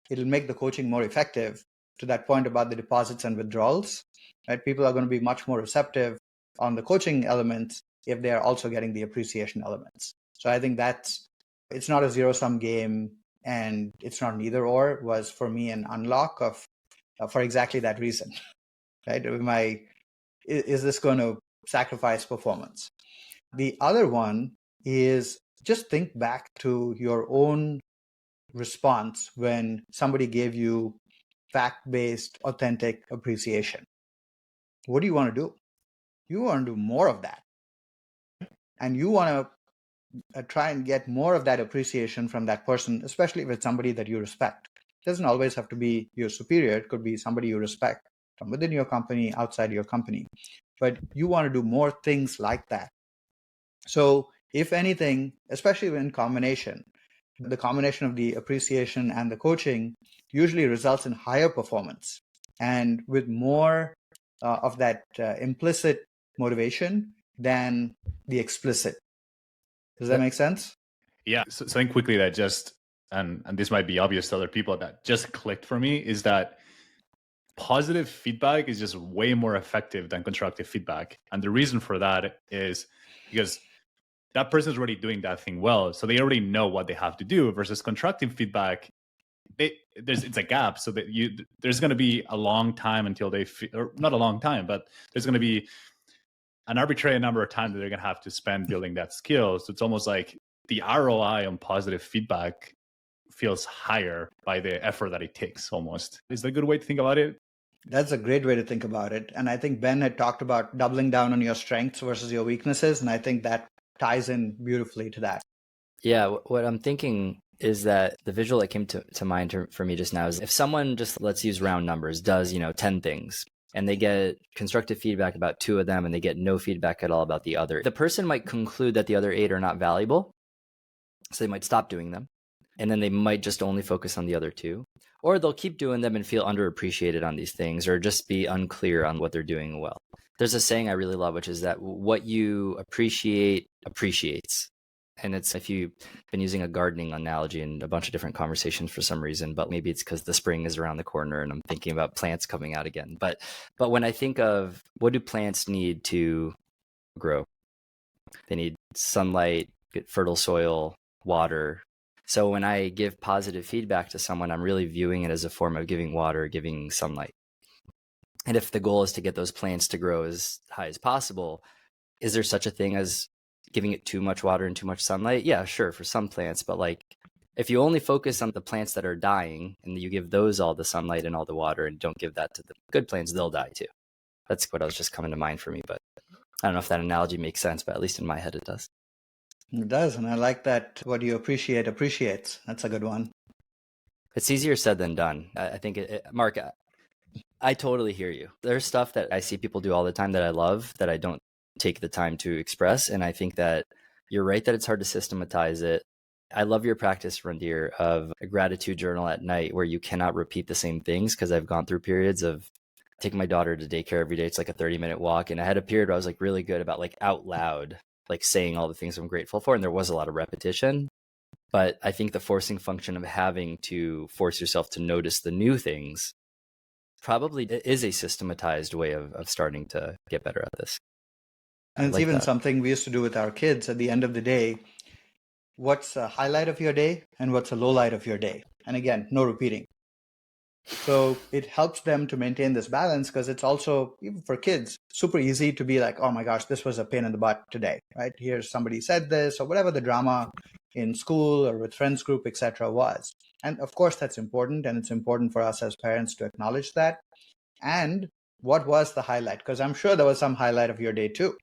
it'll make the coaching more effective. To that point about the deposits and withdrawals, right? People are going to be much more receptive on the coaching elements if they are also getting the appreciation elements. So I think it's not a zero sum game, and it's not an either or. Was for me an unlock of for exactly that reason, right? Is this going to sacrifice performance? The other one is just think back to your own response when somebody gave you fact-based, authentic appreciation. What do you want to do? You want to do more of that. And you want to try and get more of that appreciation from that person, especially if it's somebody that you respect. It doesn't always have to be your superior. It could be somebody you respect from within your company, outside your company. But you want to do more things like that. So if anything, especially in combination, the combination of the appreciation and the coaching usually results in higher performance and with more of that implicit motivation than the explicit. Does that make sense? Yeah. So something quickly that just, and this might be obvious to other people, that just clicked for me is that positive feedback is just way more effective than constructive feedback. And the reason for that is because that person's already doing that thing well. So they already know what they have to do, versus constructive feedback. It's a gap. So that there's going to be a long time until or not a long time, but there's going to be an arbitrary number of time that they're going to have to spend building that skill. So it's almost like the ROI on positive feedback feels higher by the effort that it takes almost. Is that a good way to think about it? That's a great way to think about it. And I think Ben had talked about doubling down on your strengths versus your weaknesses. And I think that ties in beautifully to that. Yeah, what I'm thinking is that the visual that came to mind for me just now is if someone just, let's use round numbers, does 10 things, and they get constructive feedback about 2 of them and they get no feedback at all about the other, the person might conclude that the other 8 are not valuable. So they might stop doing them. And then they might just only focus on the other 2. Or they'll keep doing them and feel underappreciated on these things, or just be unclear on what they're doing well. There's a saying I really love, which is that what you appreciate appreciates. And it's, if you've been using a gardening analogy in a bunch of different conversations for some reason, but maybe it's because the spring is around the corner and I'm thinking about plants coming out again. But when I think of what do plants need to grow? They need sunlight, fertile soil, water. So when I give positive feedback to someone, I'm really viewing it as a form of giving water, giving sunlight. And if the goal is to get those plants to grow as high as possible, is there such a thing as giving it too much water and too much sunlight? Yeah, sure, for some plants. But like, if you only focus on the plants that are dying and you give those all the sunlight and all the water and don't give that to the good plants, they'll die too. That's what was just coming to mind for me. But I don't know if that analogy makes sense, but at least in my head it does. It does. And I like that what you appreciate appreciates. That's a good one. It's easier said than done. I think, Mark, I totally hear you. There's stuff that I see people do all the time that I love that I don't take the time to express. And I think that you're right that it's hard to systematize it. I love your practice, Randhir, of a gratitude journal at night where you cannot repeat the same things, because I've gone through periods of taking my daughter to daycare every day. It's like a 30-minute walk. And I had a period where I was like really good about like out loud, like saying all the things I'm grateful for. And there was a lot of repetition. But I think the forcing function of having to force yourself to notice the new things probably is a systematized way of starting to get better at this. And it's even something we used to do with our kids. At the end of the day, what's a highlight of your day and what's a low light of your day. And again, no repeating. So it helps them to maintain this balance because it's also, even for kids, super easy to be like, oh my gosh, this was a pain in the butt today, right? Here's somebody said this or whatever the drama in school or with friends group, etc. was. And of course, that's important. And it's important for us as parents to acknowledge that. And what was the highlight? Because I'm sure there was some highlight of your day too.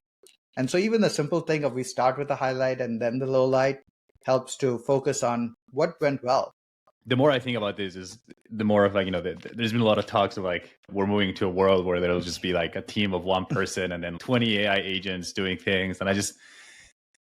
And so even the simple thing of we start with the highlight and then the low light helps to focus on what went well. The more I think about this is the more of like, there's been a lot of talks of like, we're moving to a world where there'll just be like a team of one person and then 20 AI agents doing things. And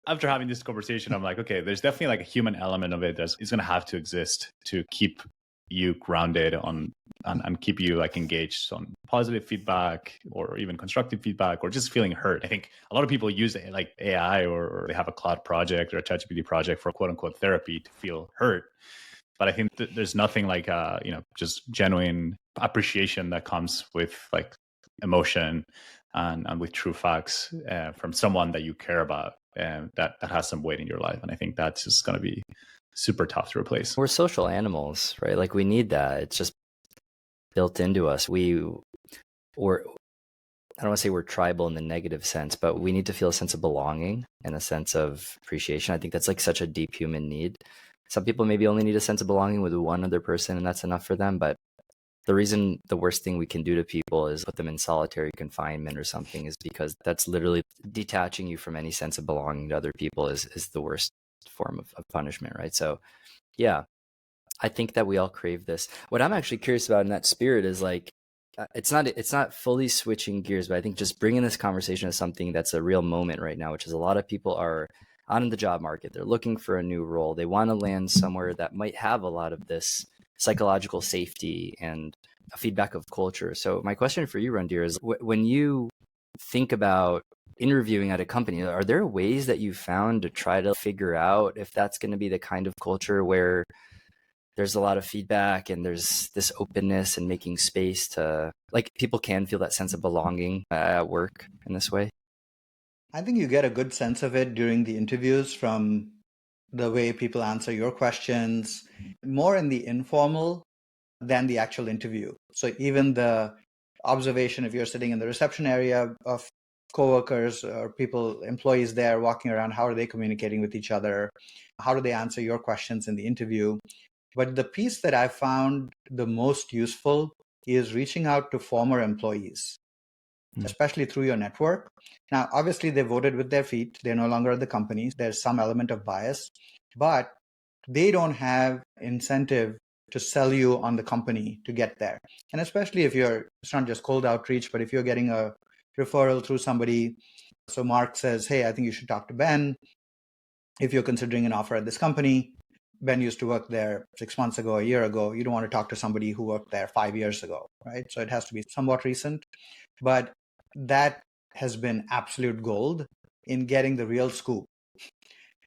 after having this conversation, I'm like, okay, there's definitely like a human element of it that's going to have to exist to keep you grounded on and keep you like engaged on positive feedback or even constructive feedback or just feeling heard. I think a lot of people use like AI or they have a cloud project or a ChatGPT project for quote unquote therapy to feel heard. But I think there's nothing like just genuine appreciation that comes with like emotion and with true facts from someone that you care about that has some weight in your life. And I think that's just going to be super tough to replace. We're social animals, right? Like we need that. It's just built into us. I don't want to say we're tribal in the negative sense, but we need to feel a sense of belonging and a sense of appreciation. I think that's like such a deep human need. Some people maybe only need a sense of belonging with one other person and that's enough for them. But the reason the worst thing we can do to people is put them in solitary confinement or something is because that's literally detaching you from any sense of belonging to other people is the worst form of punishment, right? So yeah, I think that we all crave this. What I'm actually curious about in that spirit is like, it's not fully switching gears, but I think just bringing this conversation to something that's a real moment right now, which is a lot of people are out in the job market. They're looking for a new role. They want to land somewhere that might have a lot of this psychological safety and a feedback of culture. So my question for you, Randhir, is when you think about interviewing at a company, are there ways that you found to try to figure out if that's going to be the kind of culture where there's a lot of feedback and there's this openness and making space to, like, people can feel that sense of belonging at work in this way? I think you get a good sense of it during the interviews from the way people answer your questions, more in the informal than the actual interview. So even the observation, if you're sitting in the reception area of coworkers or employees there walking around, how are they communicating with each other? How do they answer your questions in the interview? But the piece that I found the most useful is reaching out to former employees, especially through your network. Now, obviously, they voted with their feet. They're no longer at the company. There's some element of bias, but they don't have incentive to sell you on the company to get there. And especially if it's not just cold outreach, but if you're getting a referral through somebody. So Marc says, hey, I think you should talk to Ben if you're considering an offer at this company. Ben used to work there 6 months ago, a year ago. You don't want to talk to somebody who worked there 5 years ago, right? So it has to be somewhat recent. But that has been absolute gold in getting the real scoop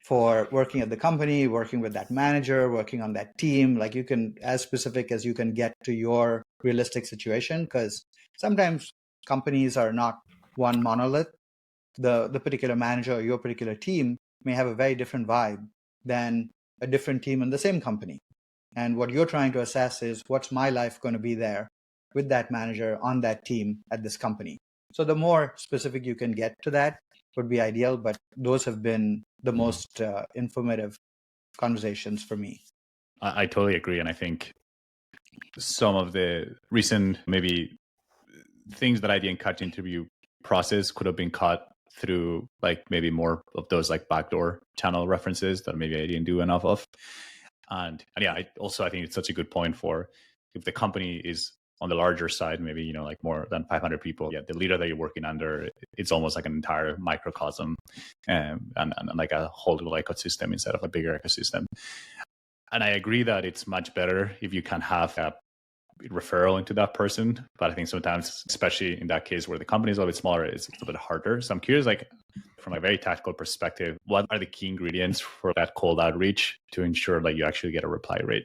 for working at the company, working with that manager, working on that team. Like you can, as specific as you can get to your realistic situation, because sometimes companies are not one monolith. The particular manager or your particular team may have a very different vibe than a different team in the same company. And what you're trying to assess is what's my life going to be there with that manager on that team at this company. So the more specific you can get to that would be ideal, but those have been the most informative conversations for me. I totally agree. And I think some of the recent maybe things that I didn't catch interview process could have been caught through like maybe more of those like backdoor channel references that maybe I didn't do enough of. And yeah, I think it's such a good point for if the company is on the larger side, maybe, like more than 500 people, the leader that you're working under, it's almost like an entire microcosm and like a whole little ecosystem instead of a bigger ecosystem. And I agree that it's much better if you can have a referral into that person. But I think sometimes, especially in that case where the company is a little bit smaller, it's a bit harder. So I'm curious, like from a very tactical perspective, what are the key ingredients for that cold outreach to ensure that you actually get a reply rate?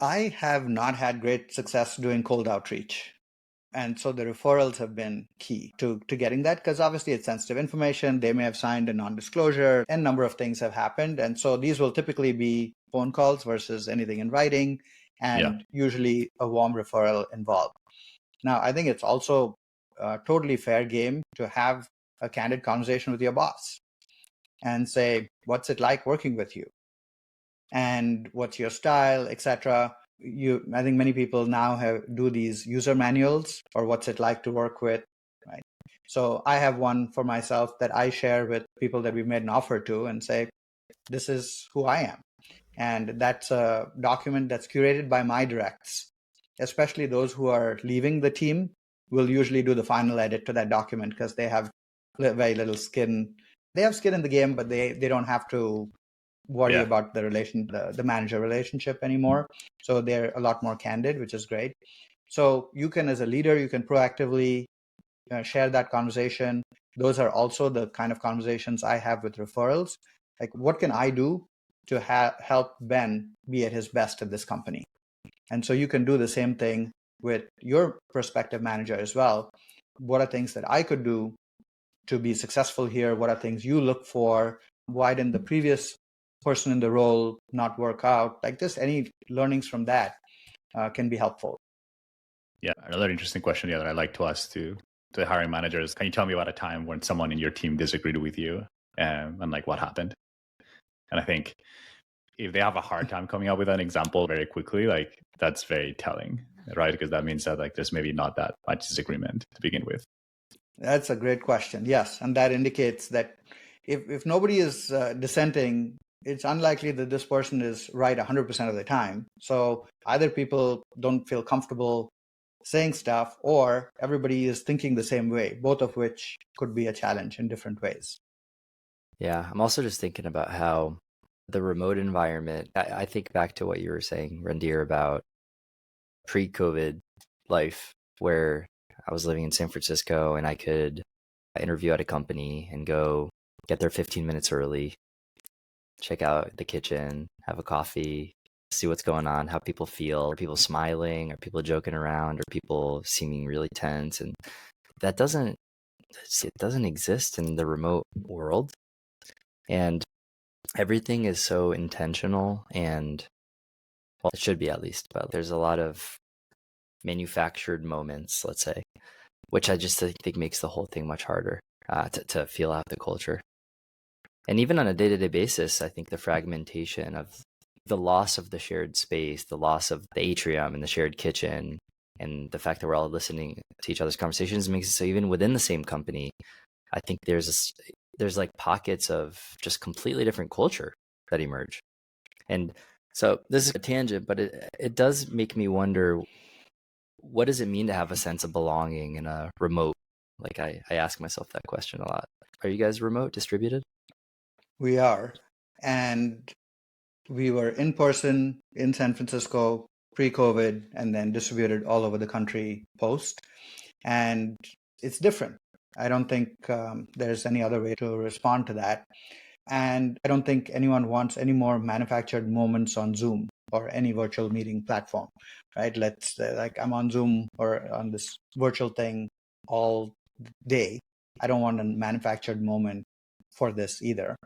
I have not had great success doing cold outreach. And so the referrals have been key to getting that, because obviously it's sensitive information. They may have signed a non-disclosure, and a number of things have happened. And so these will typically be phone calls versus anything in writing, and usually a warm referral involved. Now, I think it's also a totally fair game to have a candid conversation with your boss and say, what's it like working with you? And what's your style, etc. I think many people now do these user manuals, or what's it like to work with, right? So I have one for myself that I share with people that we've made an offer to and say, this is who I am. And that's a document that's curated by my directs, especially those who are leaving the team will usually do the final edit to that document because they have very little skin. They have skin in the game, but they don't have to worry about the manager relationship anymore. So they're a lot more candid, which is great. So you can, as a leader, you can proactively share that conversation. Those are also the kind of conversations I have with referrals. Like, what can I do to help Ben be at his best at this company? And so you can do the same thing with your prospective manager as well. What are things that I could do to be successful here? What are things you look for? Why didn't the previous person in the role not work out? Like this, any learnings from that can be helpful. Yeah, another interesting question that I like to ask to the hiring managers: can you tell me about a time when someone in your team disagreed with you, and like what happened? And I think if they have a hard time coming up with an example very quickly, like that's very telling, right? Because that means that like there's maybe not that much disagreement to begin with. That's a great question. Yes, and that indicates that if nobody is dissenting, it's unlikely that this person is right 100% of the time. So either people don't feel comfortable saying stuff, or everybody is thinking the same way, both of which could be a challenge in different ways. Yeah, I'm also just thinking about how the remote environment, I think back to what you were saying, Randhir, about pre-COVID life, where I was living in San Francisco and I could interview at a company and go get there 15 minutes early, check out the kitchen, have a coffee, see what's going on, how people feel. Are people smiling? Are people joking around? Are people seeming really tense? And that doesn't exist in the remote world. And everything is so intentional, and well, it should be at least, but there's a lot of manufactured moments, let's say, which I just think makes the whole thing much harder to feel out the culture. And even on a day-to-day basis, I think the fragmentation of the loss of the shared space, the loss of the atrium and the shared kitchen, and the fact that we're all listening to each other's conversations makes it so even within the same company, I think there's like pockets of just completely different culture that emerge. And so this is a tangent, but it does make me wonder, what does it mean to have a sense of belonging in a remote? Like I ask myself that question a lot. Are you guys remote, distributed? We are. And we were in person in San Francisco pre-COVID, and then distributed all over the country post. And it's different. I don't think there's any other way to respond to that. And I don't think anyone wants any more manufactured moments on Zoom or any virtual meeting platform, right? Let's like I'm on Zoom or on this virtual thing all day. I don't want a manufactured moment for this either.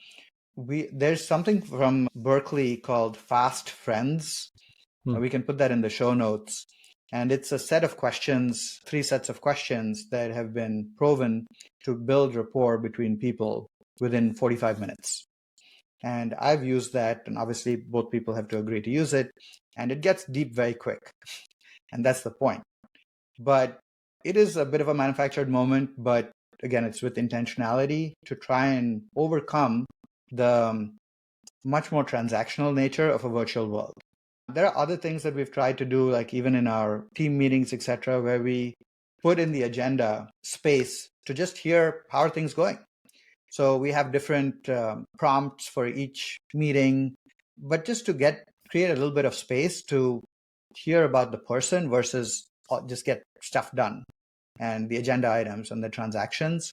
There's something from Berkeley called Fast Friends. We can put that in the show notes. And it's a set of questions, 3 sets of questions that have been proven to build rapport between people within 45 minutes. And I've used that, and obviously both people have to agree to use it, and it gets deep very quick. And that's the point. But it is a bit of a manufactured moment, but again, it's with intentionality to try and overcome the much more transactional nature of a virtual world. There are other things that we've tried to do, like even in our team meetings, etc., where we put in the agenda space to just hear how are things going. So we have different prompts for each meeting, but just to create a little bit of space to hear about the person versus just get stuff done and the agenda items and the transactions.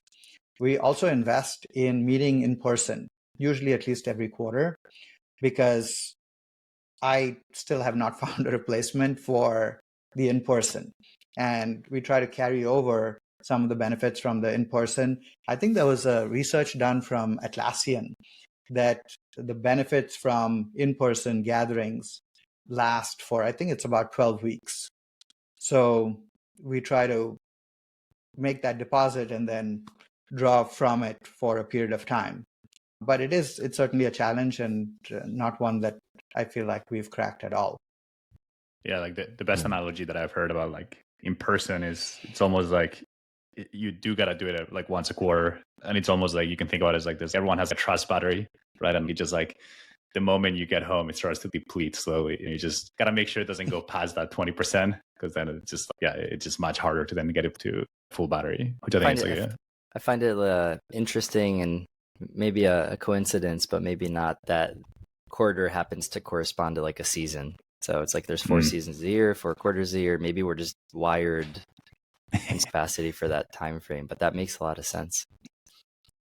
We also invest in meeting in person, usually at least every quarter, because I still have not found a replacement for the in-person. and we try to carry over some of the benefits from the in-person. I think there was a research done from Atlassian that the benefits from in-person gatherings last for, I think it's about 12 weeks. So we try to make that deposit and then draw from it for a period of time. But it's certainly a challenge, and not one that I feel like we've cracked at all. Yeah, like the best analogy that I've heard about like in person is it's almost like you do gotta do it like once a quarter, and it's almost like you can think about it as like this. Everyone has a trust battery, right? And you just like the moment you get home, it starts to deplete slowly, and you just gotta make sure it doesn't go past that 20%, because then it's just it's just much harder to then get it to full battery, which I think is like I find it interesting and maybe a coincidence, but maybe not, that quarter happens to correspond to like a season. So it's like there's 4 seasons a year, 4 quarters a year. Maybe we're just wired in capacity for that time frame, but that makes a lot of sense.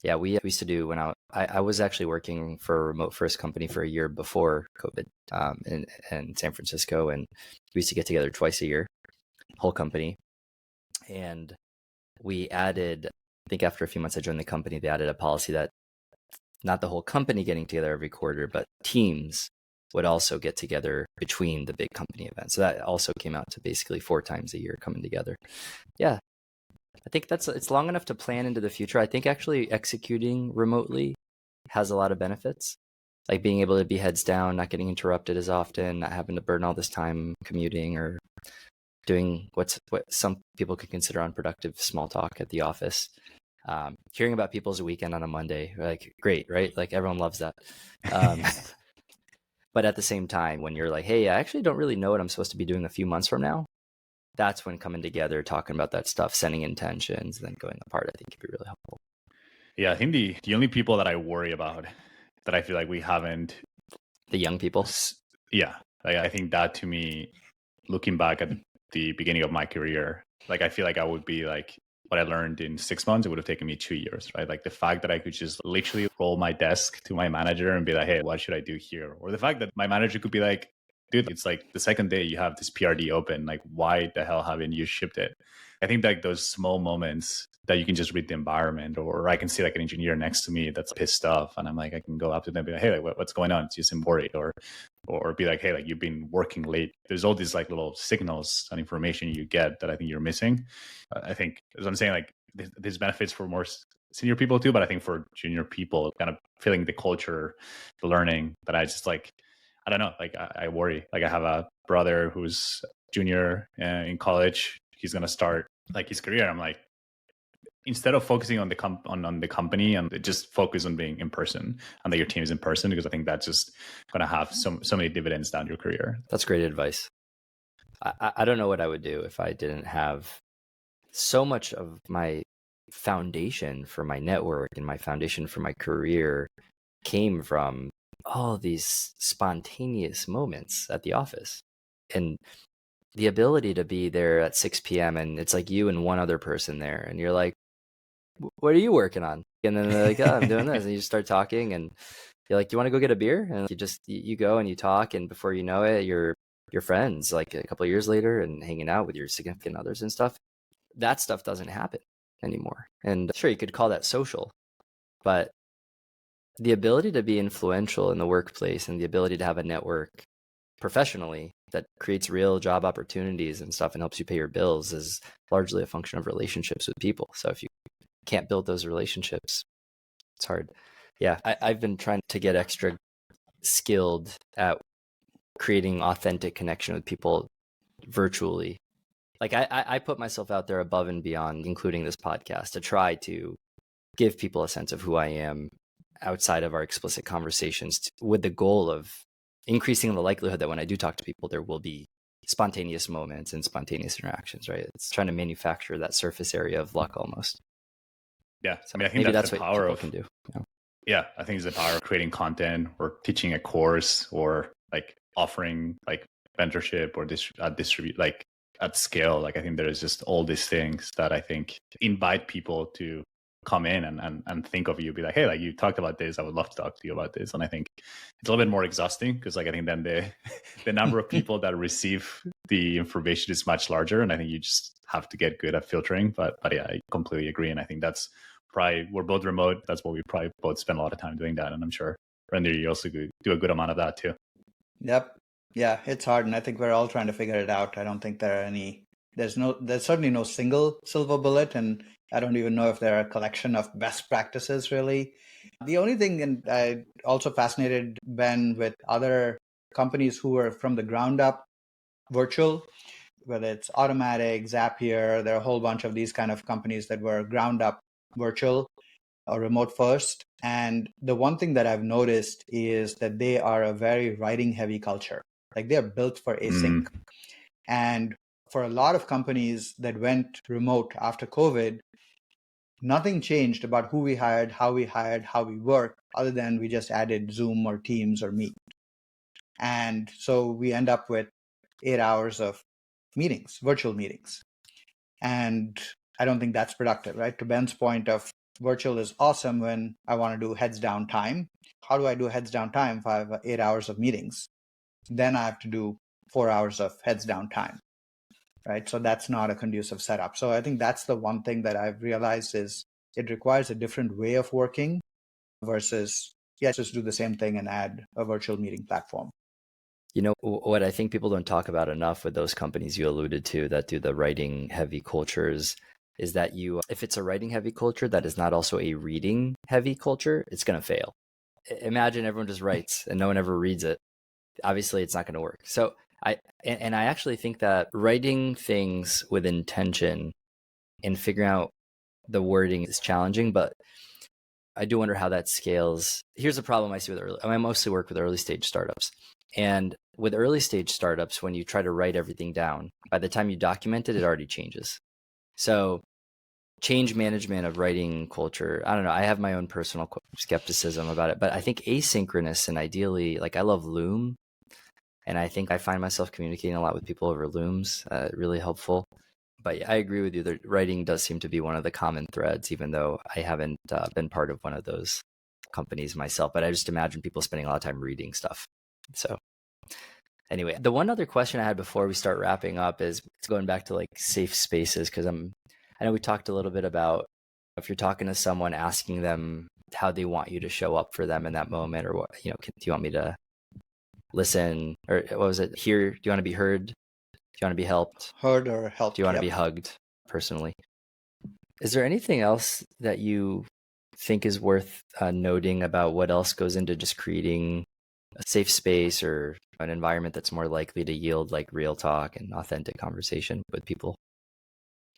Yeah, we used to do when I was actually working for a remote first company for a year before COVID in San Francisco, and we used to get together twice a year, whole company. And we added, I think after a few months I joined the company, they added a policy that not the whole company getting together every quarter, but teams would also get together between the big company events. So that also came out to basically 4 times a year coming together. Yeah, I think it's long enough to plan into the future. I think actually executing remotely has a lot of benefits, like being able to be heads down, not getting interrupted as often, not having to burn all this time commuting or doing what some people could consider unproductive small talk at the office. Hearing about people's weekend on a Monday, like great, right? Like everyone loves that. But at the same time, when you're like, hey, I actually don't really know what I'm supposed to be doing a few months from now, that's when coming together, talking about that stuff, sending intentions, then going apart, I think could be really helpful. Yeah, I think the only people that I worry about that I feel like we haven't, the young people. Yeah, like I think that to me, looking back at the beginning of my career, like I feel like I would be like what I learned in 6 months, it would have taken me 2 years, right? Like the fact that I could just literally roll my desk to my manager and be like, hey, what should I do here? Or the fact that my manager could be like, dude, it's like the second day you have this PRD open. Like, why the hell haven't you shipped it? I think like those small moments that you can just read the environment, or I can see like an engineer next to me that's pissed off, and I'm like, I can go up to them and be like, hey, like, what's going on? You seem worried, or be like, hey, like you've been working late. There's all these like little signals and information you get that I think you're missing. I think, as I'm saying, like there's benefits for more senior people too, but I think for junior people, kind of feeling the culture, the learning, that I just like, I don't know, like I worry. Like I have a brother who's junior in college. He's gonna start like his career. I'm like, instead of focusing on the on the company, and just focus on being in person and that your team is in person, because I think that's just gonna have so many dividends down your career. That's great advice. I don't know what I would do if I didn't have so much of my foundation for my network and my foundation for my career came from all these spontaneous moments at the office, and the ability to be there at 6 p.m. and it's like you and one other person there, and you're like, what are you working on? And then they're like, oh, I'm doing this. And you just start talking, and you're like, do you want to go get a beer? And you go and you talk, and before you know it, you're friends like a couple of years later and hanging out with your significant others and stuff. That stuff doesn't happen anymore. And sure, you could call that social, but the ability to be influential in the workplace and the ability to have a network professionally that creates real job opportunities and stuff and helps you pay your bills is largely a function of relationships with people. So if you can't build those relationships, it's hard. Yeah, I've been trying to get extra skilled at creating authentic connection with people virtually. Like I put myself out there above and beyond, including this podcast, to try to give people a sense of who I am outside of our explicit conversations, with the goal of increasing the likelihood that when I do talk to people, there will be spontaneous moments and spontaneous interactions, right? It's trying to manufacture that surface area of luck almost. Yeah. So I mean, I think maybe that's the what power people of can do. Yeah, I think it's the power of creating content or teaching a course, or like offering like mentorship or distribute like at scale. Like I think there is just all these things that I think invite people to come in and think of you, be like, hey, like you talked about this, I would love to talk to you about this. And I think it's a little bit more exhausting because like I think then the number of people that receive the information is much larger, and I think you just have to get good at filtering. But yeah, I completely agree, and I think that's probably, we're both remote. That's what we probably both spend a lot of time doing that, and I'm sure Randhir, you also do a good amount of that too. Yep. Yeah, it's hard, and I think we're all trying to figure it out. I don't think there's certainly no single silver bullet, and I don't even know if there are a collection of best practices really. The only thing, and I also fascinated Ben with other companies who were from the ground up virtual, whether it's Automatic, Zapier, there are a whole bunch of these kind of companies that were ground up virtual or remote first. And the one thing that I've noticed is that they are a very writing heavy culture. Like they're built for async. And for a lot of companies that went remote after COVID, nothing changed about who we hired, how we work, other than we just added Zoom or Teams or Meet. And so we end up with 8 hours of meetings, virtual meetings. And I don't think that's productive, right? To Ben's point of virtual is awesome when I want to do heads down time. How do I do heads down time if I have 8 hours of meetings? Then I have to do 4 hours of heads down time, right? So that's not a conducive setup. So I think that's the one thing that I've realized is it requires a different way of working versus, yeah, just do the same thing and add a virtual meeting platform. You know, what I think people don't talk about enough with those companies you alluded to that do the writing heavy cultures is that if it's a writing heavy culture that is not also a reading heavy culture, it's going to fail. Imagine everyone just writes and no one ever reads it. Obviously, it's not going to work. So I actually think that writing things with intention and figuring out the wording is challenging, but I do wonder how that scales. Here's a problem I see with I mostly work with early stage startups. And with early stage startups, when you try to write everything down, by the time you document it, it already changes. So change management of writing culture, I don't know. I have my own personal skepticism about it, but I think asynchronous and ideally, like I love Loom. And I think I find myself communicating a lot with people over Looms, really helpful. But I agree with you. The writing does seem to be one of the common threads, even though I haven't been part of one of those companies myself. But I just imagine people spending a lot of time reading stuff. So anyway, the one other question I had before we start wrapping up is going back to like safe spaces, because I know we talked a little bit about if you're talking to someone, asking them how they want you to show up for them in that moment, or what, do you want me to listen, or what was it? Hear? Do you want to be heard? Do you want to be helped? Heard or helped? Do you want to be hugged personally? Is there anything else that you think is worth noting about what else goes into just creating a safe space or an environment that's more likely to yield like real talk and authentic conversation with people?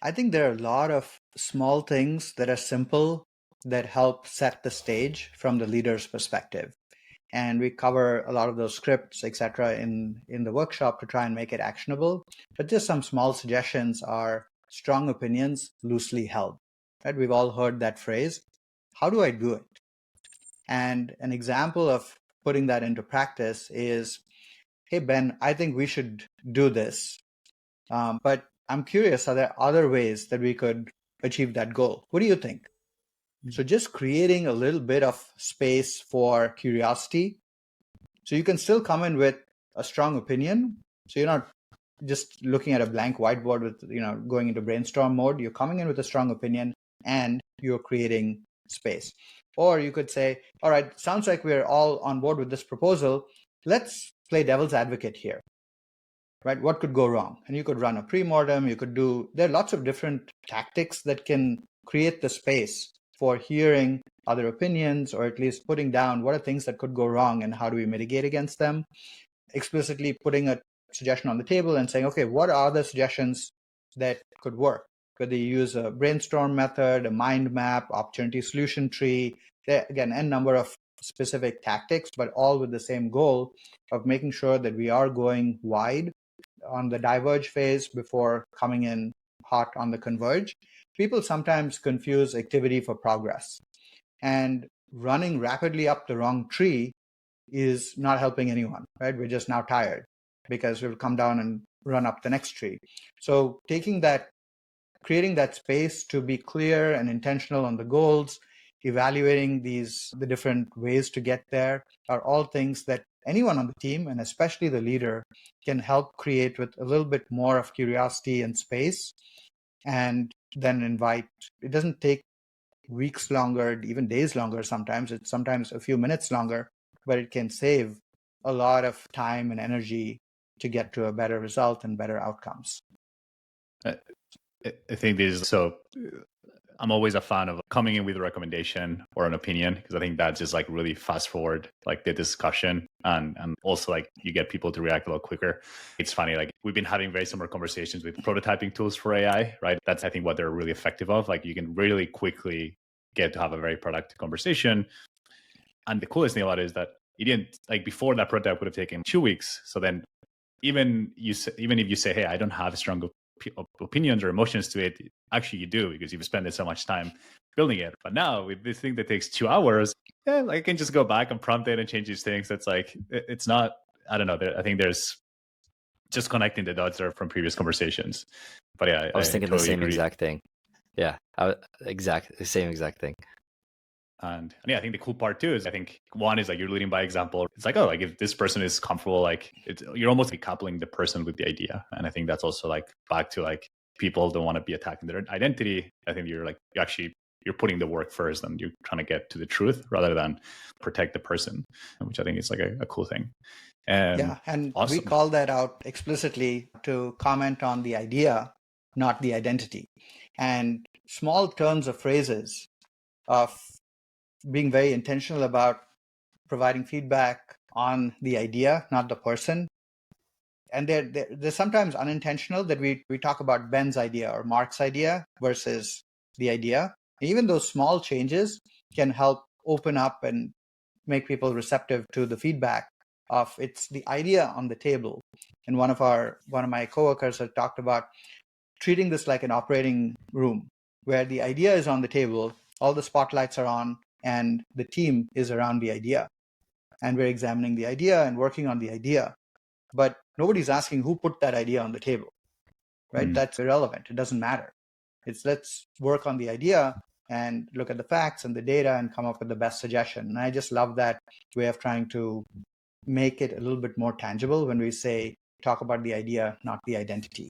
I think there are a lot of small things that are simple that help set the stage from the leader's perspective. And we cover a lot of those scripts, etc., in the workshop to try and make it actionable. But just some small suggestions are strong opinions loosely held. Right? We've all heard that phrase. How do I do it? And an example of putting that into practice is, hey, Ben, I think we should do this. But I'm curious, are there other ways that we could achieve that goal? What do you think? So just creating a little bit of space for curiosity. So you can still come in with a strong opinion. So you're not just looking at a blank whiteboard with, going into brainstorm mode. You're coming in with a strong opinion and you're creating space. Or you could say, all right, sounds like we're all on board with this proposal. Let's play devil's advocate here. Right? What could go wrong? And you could run a pre-mortem. There are lots of different tactics that can create the space for hearing other opinions, or at least putting down what are things that could go wrong and how do we mitigate against them. Explicitly putting a suggestion on the table and saying, okay, what are the suggestions that could work? Whether you use a brainstorm method, a mind map, opportunity solution tree, there again, n number of specific tactics, but all with the same goal of making sure that we are going wide on the diverge phase before coming in hot on the converge. People sometimes confuse activity for progress, and running rapidly up the wrong tree is not helping anyone, right? We're just now tired because we'll come down and run up the next tree. So taking that creating that space to be clear and intentional on the goals, evaluating the different ways to get there are all things that anyone on the team, and especially the leader, can help create with a little bit more of curiosity and space, and then invite. It doesn't take weeks longer, even days longer sometimes. It's sometimes a few minutes longer, but it can save a lot of time and energy to get to a better result and better outcomes. I think this is so. I'm always a fan of coming in with a recommendation or an opinion, because I think that just like really fast forward like the discussion, and also like you get people to react a lot quicker. It's funny, like we've been having very similar conversations with prototyping tools for AI, right? That's I think what they're really effective of. Like you can really quickly get to have a very productive conversation. And the coolest thing about it is that it didn't, like before, that prototype would have taken 2 weeks. So then even if you say, hey, I don't have strong opinions or emotions to it, actually you do, because you've spent so much time building it. But now with this thing that takes 2 hours, like I can just go back and prompt it and change these things. That's like, it's not, I don't know. I think there's just connecting the dots there from previous conversations. But yeah, I was thinking totally the same agree. exact thing. Yeah, the same exact thing. And yeah, I think the cool part too is I think one is like you're leading by example. It's like, oh, like if this person is comfortable, like you're almost decoupling the person with the idea. And I think that's also like back to like people don't want to be attacking their identity. I think you're putting the work first, and you're trying to get to the truth rather than protect the person, which I think is like a cool thing. Yeah, and awesome. We call that out explicitly to comment on the idea, not the identity. And small turns of phrases of being very intentional about providing feedback on the idea, not the person. And they're sometimes unintentional, that we talk about Ben's idea or Mark's idea versus the idea. Even those small changes can help open up and make people receptive to the feedback of it's the idea on the table. And one of my coworkers had talked about treating this like an operating room where the idea is on the table, all the spotlights are on, and the team is around the idea. And we're examining the idea and working on the idea. But nobody's asking who put that idea on the table, right? That's irrelevant. It doesn't matter. It's let's work on the idea and look at the facts and the data and come up with the best suggestion. And I just love that way of trying to make it a little bit more tangible when we say, talk about the idea, not the identity.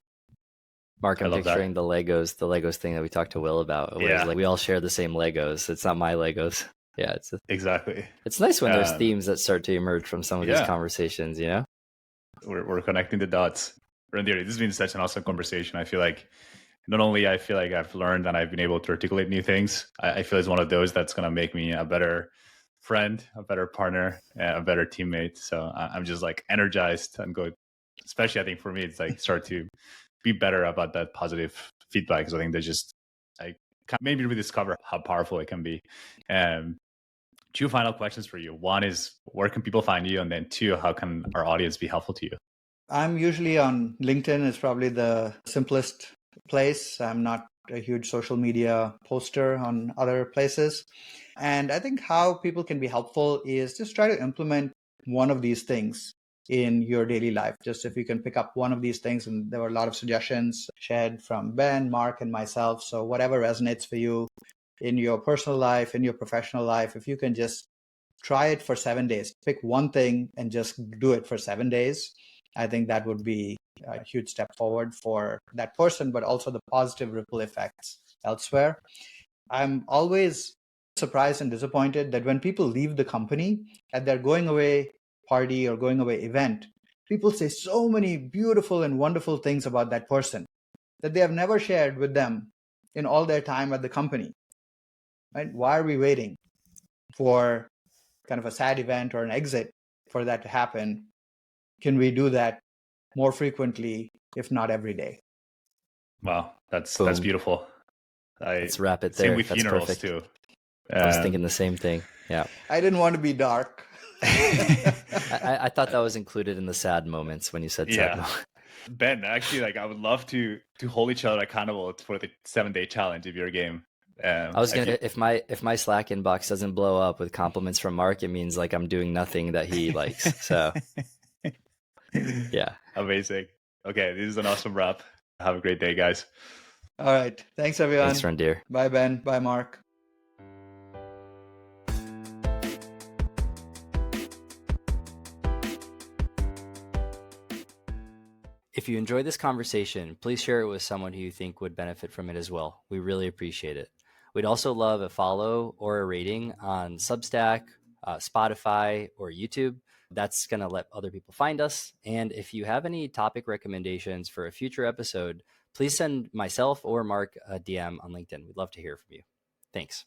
Mark, I'm picturing the Legos thing that we talked to Will about. Where like we all share the same Legos. It's not my Legos. Yeah, exactly. It's nice when there's themes that start to emerge from some of these conversations, you know? We're connecting the dots. Randhir, this has been such an awesome conversation. I feel like not only I feel like I've learned and I've been able to articulate new things, I feel it's one of those that's going to make me a better friend, a better partner, a better teammate. So I'm just like energized and go, especially I think for me, it's like start to be better about that positive feedback. Because I think I maybe rediscover how powerful it can be. 2 final questions for you. One is, where can people find you? And then 2, how can our audience be helpful to you? I'm usually on LinkedIn. Is probably the simplest place. I'm not a huge social media poster on other places. And I think how people can be helpful is just try to implement one of these things in your daily life. Just if you can pick up one of these things, and there were a lot of suggestions shared from Ben, Mark, and myself. So whatever resonates for you in your personal life, in your professional life, if you can just try it for 7 days, pick one thing and just do it for 7 days, I think that would be a huge step forward for that person, but also the positive ripple effects elsewhere. I'm always surprised and disappointed that when people leave the company at their going away party or going away event, people say so many beautiful and wonderful things about that person that they have never shared with them in all their time at the company. Right? Why are we waiting for kind of a sad event or an exit for that to happen? Can we do that more frequently, if not every day? Wow, that's beautiful. Let's wrap it there. Same with That's funerals perfect. too. I was thinking the same thing. Yeah. I didn't want to be dark. I thought that was included in the sad moments when you said sad moments. Ben, actually, like I would love to hold each other accountable for the 7-day challenge of your game. I was gonna if my Slack inbox doesn't blow up with compliments from Mark, it means like I'm doing nothing that he likes. So yeah, amazing. Okay, this is an awesome wrap. Have a great day, guys. All right. Thanks, everyone. Thanks, Randhir. Bye, Ben. Bye, Mark. If you enjoyed this conversation, please share it with someone who you think would benefit from it as well. We really appreciate it. We'd also love a follow or a rating on Substack, Spotify, or YouTube. That's going to let other people find us. And if you have any topic recommendations for a future episode, please send myself or Mark a DM on LinkedIn. We'd love to hear from you. Thanks.